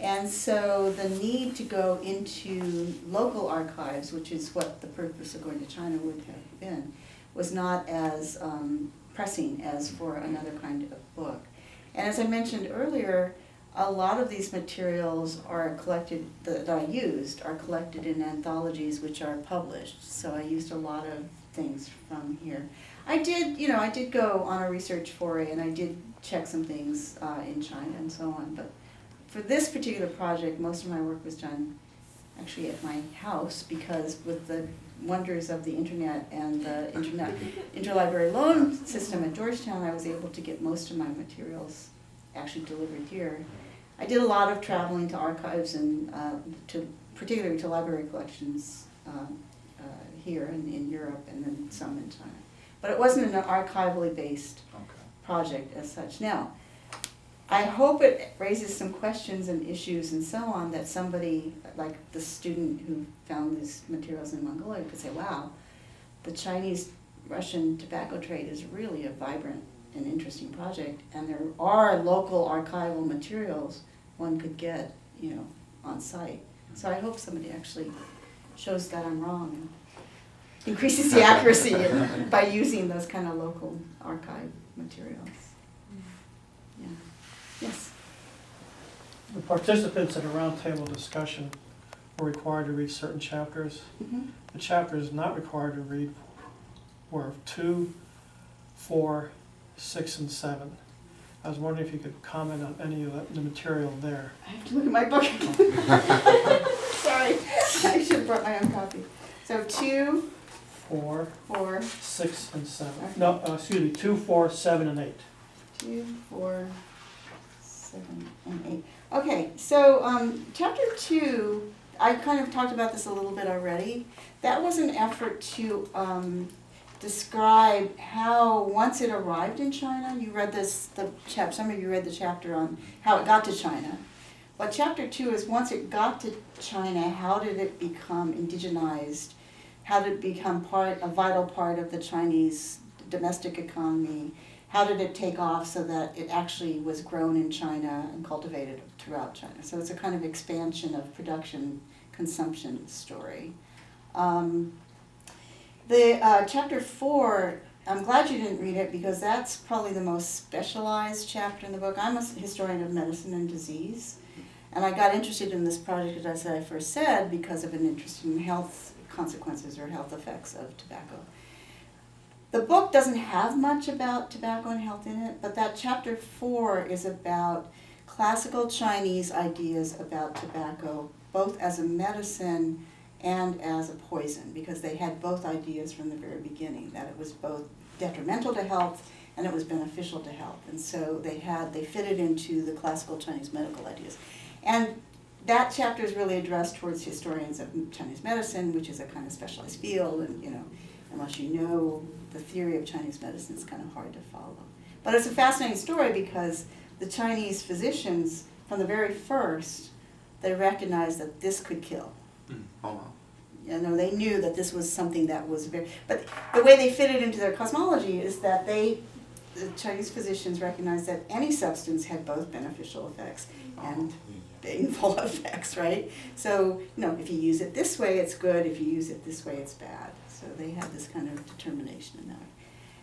And so the need to go into local archives, which is what the purpose of going to China would have been, was not as pressing as for another kind of book. And as I mentioned earlier, a lot of these materials are collected, that I used, are collected in anthologies which are published. So I used a lot of things from here. I did go on a research foray and I did check some things in China and so on. But for this particular project, most of my work was done actually at my house, because with the wonders of the internet and the interlibrary loan system at Georgetown, I was able to get most of my materials actually delivered here. I did a lot of traveling to archives and to particularly to library collections here in Europe and then some in China. But it wasn't an archivally based project as such. Now, I hope it raises some questions and issues and so on that somebody, like the student who found these materials in Mongolia, could say, wow, the Chinese-Russian tobacco trade is really a vibrant and interesting project, and there are local archival materials one could get, on site. So I hope somebody actually shows that I'm wrong and increases the accuracy by using those kind of local archive materials. Yeah. Yes. The participants in a roundtable discussion were required to read certain chapters. Mm-hmm. The chapters not required to read were 2, 4, 6, and 7. I was wondering if you could comment on any of the material there. I have to look at my book. Sorry, I should have brought my own copy. So 2, 4, 4, 6, and 7. Okay. No, excuse me, 2, 4, 7, and 8. 2, 4, 7, and 8. Okay, so chapter 2, I kind of talked about this a little bit already. That was an effort to describe how, once it arrived in China, you read some of you read the chapter on how it got to China. But chapter 2 is, once it got to China, how did it become indigenized? How did it become a vital part of the Chinese domestic economy? How did it take off so that it actually was grown in China and cultivated throughout China? So it's a kind of expansion of production consumption story. Chapter 4, I'm glad you didn't read it because that's probably the most specialized chapter in the book. I'm a historian of medicine and disease, and I got interested in this project, as I first said, because of an interest in health consequences or health effects of tobacco. The book doesn't have much about tobacco and health in it, but that chapter 4 is about classical Chinese ideas about tobacco, both as a medicine and as a poison, because they had both ideas from the very beginning, that it was both detrimental to health and it was beneficial to health. And so they fitted into the classical Chinese medical ideas. And that chapter is really addressed towards historians of Chinese medicine, which is a kind of specialized field, and unless you know the theory of Chinese medicine, it's kind of hard to follow. But it's a fascinating story because the Chinese physicians, from the very first, they recognized that this could kill. Oh, wow. They knew that this was something that was but the way they fit it into their cosmology is that the Chinese physicians recognized that any substance had both beneficial effects and baneful effects, right? So, if you use it this way, it's good. If you use it this way, it's bad. So they had this kind of determination in that.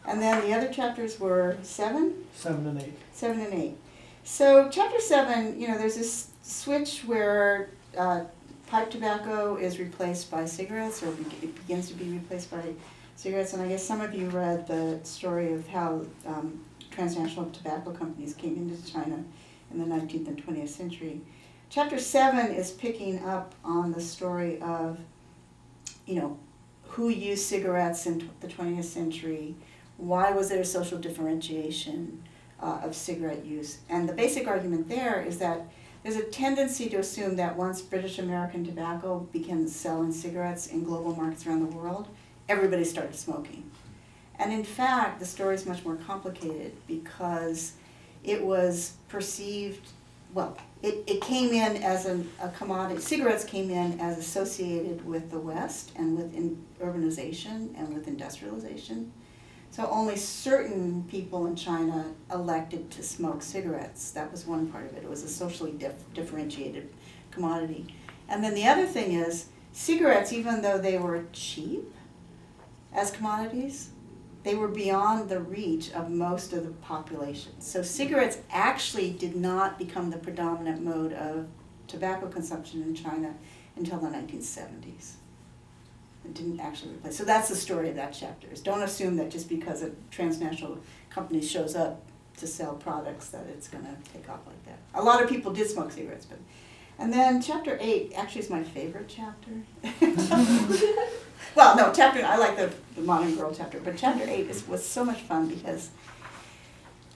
And then the other chapters were 7? 7 and 8. 7 and 8. So chapter 7, there's this switch where pipe tobacco is replaced by cigarettes, or it begins to be replaced by cigarettes. And I guess some of you read the story of how transnational tobacco companies came into China in the 19th and 20th century. Chapter 7 is picking up on the story of, who used cigarettes in the 20th century, why was there a social differentiation of cigarette use. And the basic argument there is that there's a tendency to assume that once British American tobacco began selling cigarettes in global markets around the world, everybody started smoking. And in fact, the story is much more complicated because it was perceived, it came in as a commodity. Cigarettes came in as associated with the West and with urbanization and with industrialization. So only certain people in China elected to smoke cigarettes. That was one part of it. It was a socially differentiated commodity. And then the other thing is, cigarettes, even though they were cheap as commodities, they were beyond the reach of most of the population. So cigarettes actually did not become the predominant mode of tobacco consumption in China until the 1970s. It didn't actually replace. So that's the story of that chapter. Is don't assume that just because a transnational company shows up to sell products that it's going to take off like that. A lot of people did smoke cigarettes, but. And then chapter 8 actually is my favorite chapter. Well, no, I like the Modern Girl chapter, but chapter 8 was so much fun because,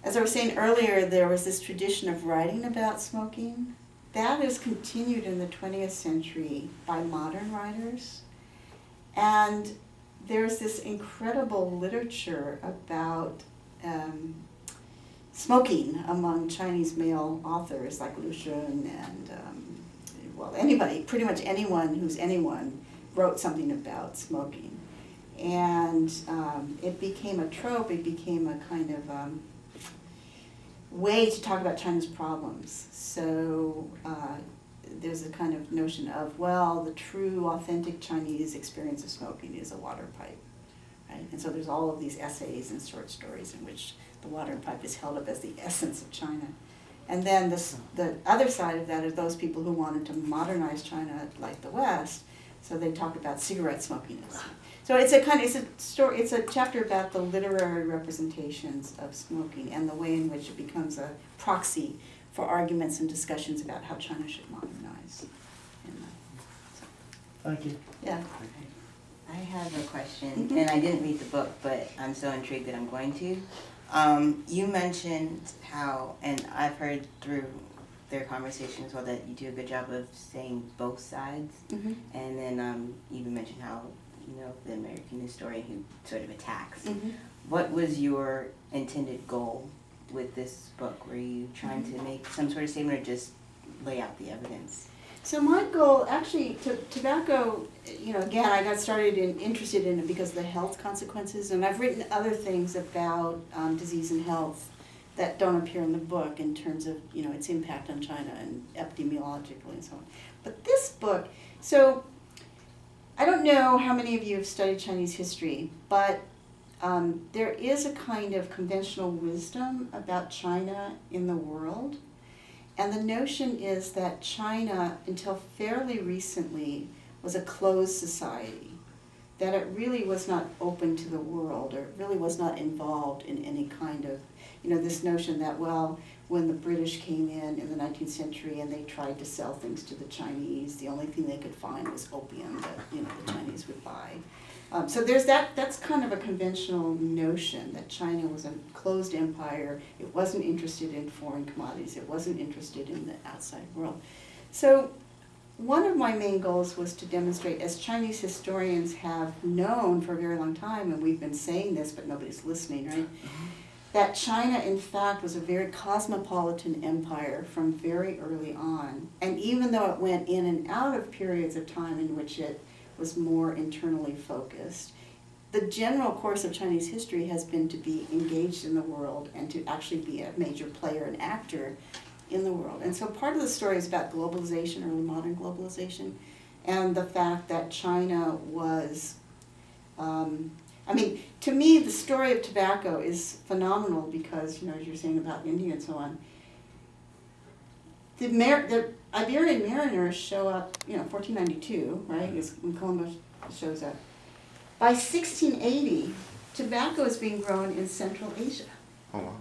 as I was saying earlier, there was this tradition of writing about smoking, that is continued in the 20th century by modern writers. And there's this incredible literature about smoking among Chinese male authors like Lu Xun and, well, anybody, pretty much anyone who's anyone wrote something about smoking. And it became a trope, it became a kind of way to talk about China's problems. So there's a kind of notion of, well, the true, authentic Chinese experience of smoking is a water pipe, right? And so there's all of these essays and short stories in which the water pipe is held up as the essence of China. And then the other side of that are those people who wanted to modernize China like the West, so they talk about cigarette smoking. So it's a chapter about the literary representations of smoking and the way in which it becomes a proxy for arguments and discussions about how China should modernize. Thank you. Yeah. I have a question, Mhm. and I didn't read the book, but I'm so intrigued that I'm going to. You mentioned how, and I've heard through their conversation as well, that you do a good job of saying both sides. Mhm. And then you even mentioned how, the American historian who sort of attacks. Mhm. What was your intended goal with this book? Were you trying to make some sort of statement or just lay out the evidence? So my goal, actually, tobacco, again, I got interested in it because of the health consequences, and I've written other things about disease and health that don't appear in the book in terms of, its impact on China and epidemiologically and so on. But this book, so I don't know how many of you have studied Chinese history, but there is a kind of conventional wisdom about China in the world. And the notion is that China, until fairly recently, was a closed society, that it really was not open to the world, or it really was not involved in any kind of, this notion that, well, when the British came in the 19th century and they tried to sell things to the Chinese, the only thing they could find was opium that, the Chinese would buy. So there's that's kind of a conventional notion that China was a closed empire. It wasn't interested in foreign commodities. It wasn't interested in the outside world. So one of my main goals was to demonstrate, as Chinese historians have known for a very long time, and we've been saying this, but nobody's listening, right? That China, in fact, was a very cosmopolitan empire from very early on. And even though it went in and out of periods of time in which it was more internally focused, the general course of Chinese history has been to be engaged in the world and to actually be a major player and actor in the world. And so part of the story is about globalization, early modern globalization, and the fact that China was, to me, the story of tobacco is phenomenal because, as you're saying about India and so on, the Iberian mariners show up, 1492, right, is when Columbus shows up. By 1680, tobacco is being grown in Central Asia. Oh, wow.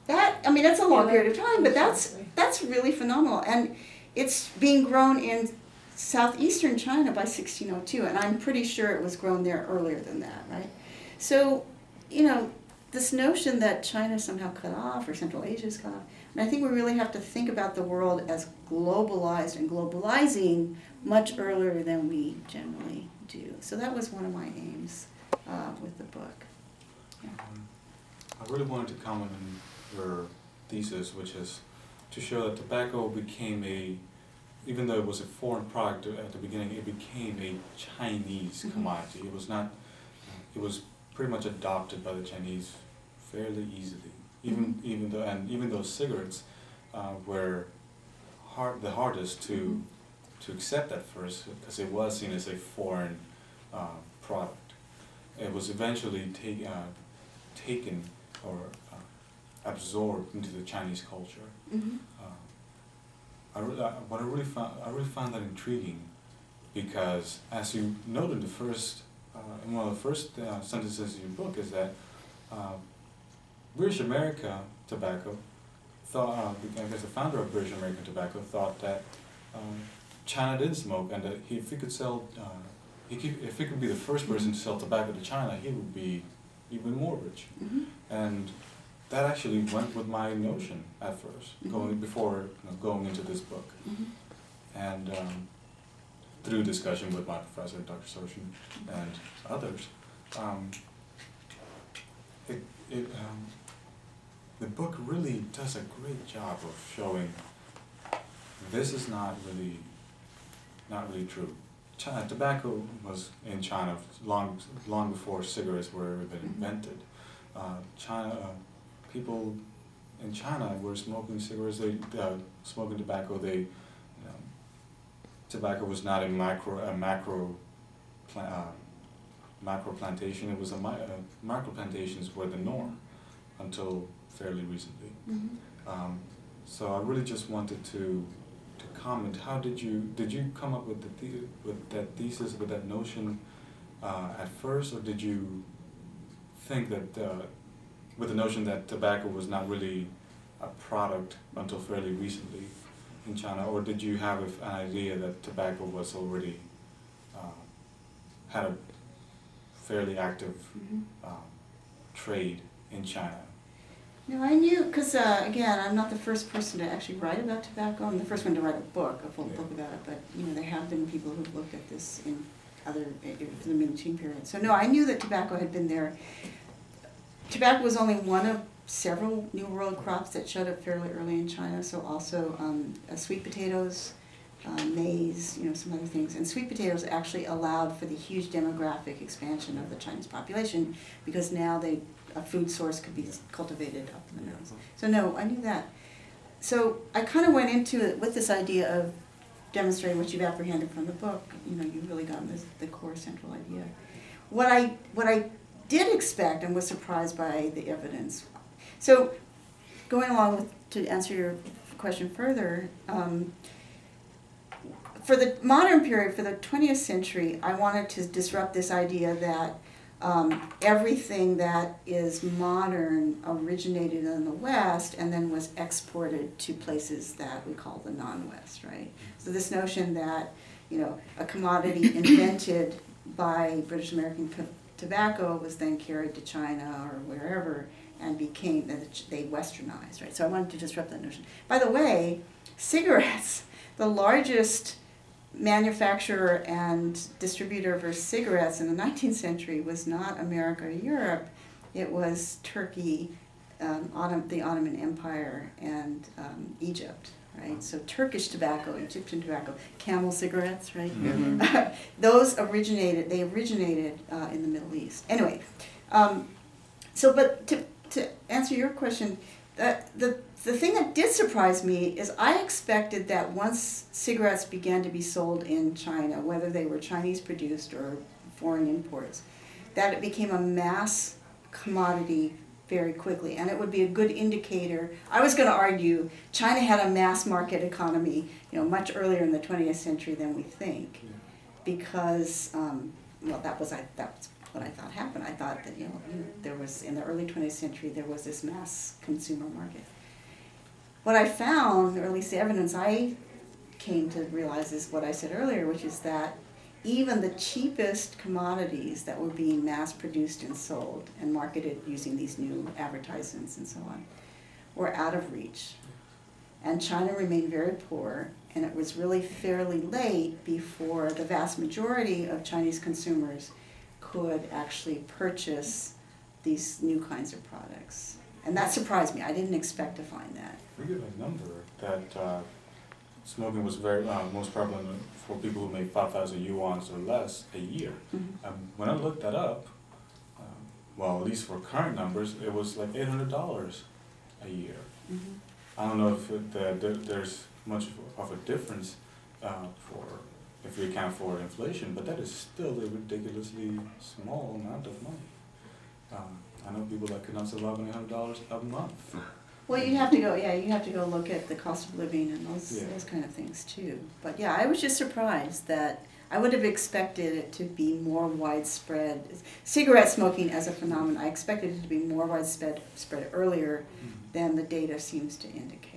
That's a long period of time, but that's really phenomenal. And it's being grown in southeastern China by 1602, and I'm pretty sure it was grown there earlier than that, right? So, this notion that China is somehow cut off or Central Asia is cut off, and I think we really have to think about the world as globalized and globalizing much earlier than we generally do. So that was one of my aims with the book. Yeah. I really wanted to comment on your thesis, which is to show that tobacco became even though it was a foreign product at the beginning, it became a Chinese commodity. It was not, it was pretty much adopted by the Chinese fairly easily. Even though cigarettes were the hardest to accept at first, because it was seen as a foreign product. It was eventually taken or absorbed into the Chinese culture. Mm-hmm. I really found that intriguing, because as you noted in one of the first sentences in your book is that British America Tobacco thought, because the founder of British American Tobacco thought that China did smoke, and that if he could be the first person to sell tobacco to China, he would be even more rich. Mm-hmm. And that actually went with my notion at first, going into this book. And through discussion with my professor, Dr. Soshin, and others, the book really does a great job of showing this is not really true. Tobacco was in China long before cigarettes were even invented. People in China were smoking cigarettes. Smoking tobacco. Tobacco was not a macro plantation. It was macro plantations were the norm until fairly recently. So I really just wanted to comment. How did you come up with that thesis, with that notion at first, or did you think that with the notion that tobacco was not really a product until fairly recently in China, or did you have an idea that tobacco was already had a fairly active trade in China? No, I knew, because again, I'm not the first person to actually write about tobacco. I'm the first one to write a full book about it, but there have been people who've looked at this in for the Ming-Qing period. So no, I knew that tobacco had been there. Tobacco was only one of several New World crops that showed up fairly early in China, so also sweet potatoes, maize, some other things. And sweet potatoes actually allowed for the huge demographic expansion of the Chinese population, because now a food source could be cultivated up in the mountains. So no, I knew that. So I kind of went into it with this idea of demonstrating what you've apprehended from the book. You really got the core central idea. What I did expect and was surprised by the evidence. So going along to answer your question further, for the modern period, for the 20th century, I wanted to disrupt this idea that everything that is modern originated in the West and then was exported to places that we call the non-West, right? So this notion that, a commodity invented by British American tobacco was then carried to China or wherever and they westernized, right? So I wanted to disrupt that notion. By the way, cigarettes, the largest manufacturer and distributor for cigarettes in the 19th century was not America or Europe, it was Turkey, the Ottoman Empire, and Egypt, right? So Turkish tobacco, Egyptian tobacco, Camel cigarettes, right? Those originated in the Middle East. Anyway, but to answer your question, the thing that did surprise me is I expected that once cigarettes began to be sold in China, whether they were Chinese produced or foreign imports, that it became a mass commodity very quickly, and it would be a good indicator. I was going to argue China had a mass market economy, much earlier in the 20th century than we think, because that's what I thought happened. I thought that there was, in the early 20th century, there was this mass consumer market. What I found, or at least the evidence I came to realize, is what I said earlier, which is that even the cheapest commodities that were being mass produced and sold and marketed using these new advertisements and so on were out of reach. And China remained very poor, and it was really fairly late before the vast majority of Chinese consumers could actually purchase these new kinds of products. And that surprised me. I didn't expect to find that. We give a number that smoking was very most prevalent for people who made 5,000 yuans or less a year. When I looked that up, at least for current numbers, it was like $800 a year. I don't know if there's much of a difference if we account for inflation, but that is still a ridiculously small amount of money. I know people that could not survive on $800 a month. Well, you'd have to go look at the cost of living and those kind of things too. But yeah, I was just surprised that I would have expected it to be more widespread. Cigarette smoking as a phenomenon, I expected it to be more widespread earlier than the data seems to indicate.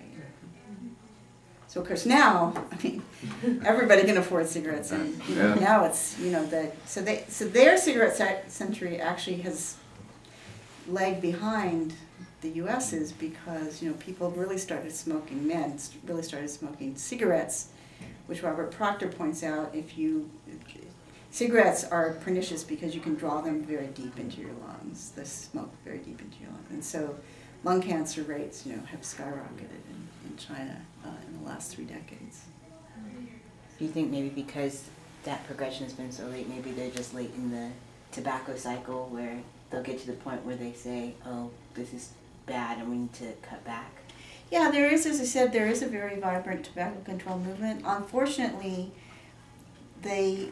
So of course now, everybody can afford cigarettes, and now it's so their cigarette century actually has lag behind the US is because, people really started smoking, really started smoking cigarettes, which Robert Proctor points out, cigarettes are pernicious because you can draw them very deep into your lungs, the smoke very deep into your lungs. And so lung cancer rates, have skyrocketed in China in the last 3 decades. Do you think maybe because that progression has been so late, maybe they're just late in the tobacco cycle where they'll get to the point where they say, oh, this is bad and we need to cut back? Yeah, there is, as I said, there is a very vibrant tobacco control movement. Unfortunately, the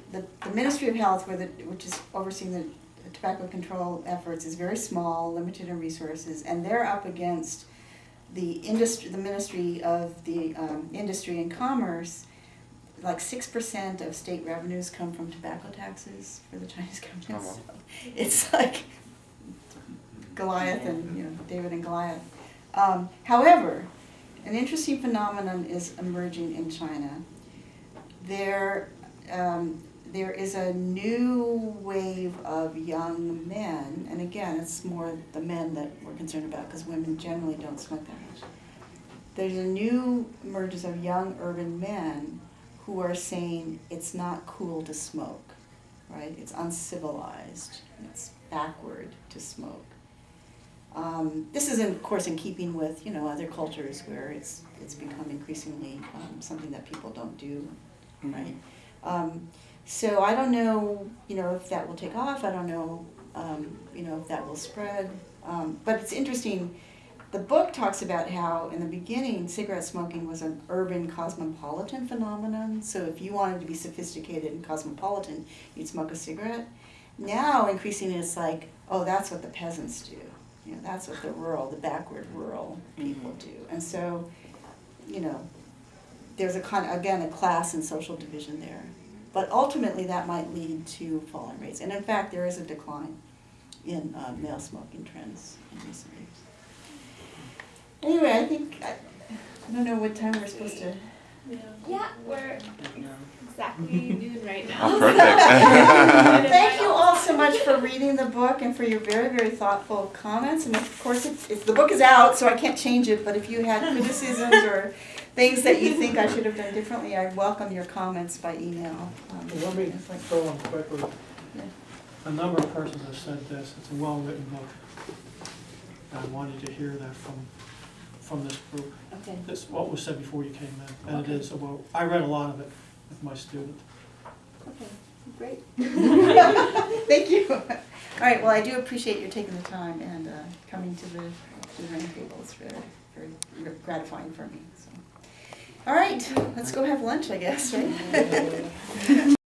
Ministry of Health, which is overseeing the tobacco control efforts, is very small, limited in resources, and they're up against the Ministry of the Industry and Commerce. Like 6% of state revenues come from tobacco taxes for the Chinese government. Oh, wow. So it's like Goliath and David and Goliath. However, an interesting phenomenon is emerging in China. There is a new wave of young men, and again, it's more the men that we're concerned about because women generally don't smoke that much. There's a new emergence of young urban men who are saying it's not cool to smoke, right? It's uncivilized, it's backward to smoke. This is, of course, in keeping with other cultures where it's become increasingly something that people don't do, right? So I don't know, if that will take off. I don't know, if that will spread. But it's interesting. The book talks about how, in the beginning, cigarette smoking was an urban cosmopolitan phenomenon. So if you wanted to be sophisticated and cosmopolitan, you'd smoke a cigarette. Now, increasingly, it's like, oh, that's what the peasants do. That's what the backward rural people do. And so, there's a class and social division there. But ultimately, that might lead to falling rates. And in fact, there is a decline in male smoking trends in recent years. Anyway, I think, I don't know what time we're supposed to. Yeah, we're exactly noon right now. Oh, perfect. Thank you all so much for reading the book and for your very, very thoughtful comments. And of course, the book is out, so I can't change it, but if you had criticisms or things that you think I should have done differently, I welcome your comments by email. Let me throw in quickly. Yeah. A number of persons have said this. It's a well-written book. I wanted to hear that from this group. Okay. This what was said before you came in, and it is well. I read a lot of it with my student. Okay, great. Thank you. All right. Well, I do appreciate your taking the time and coming to the roundtable. It's very, very gratifying for me. So. All right, let's go have lunch, I guess, right?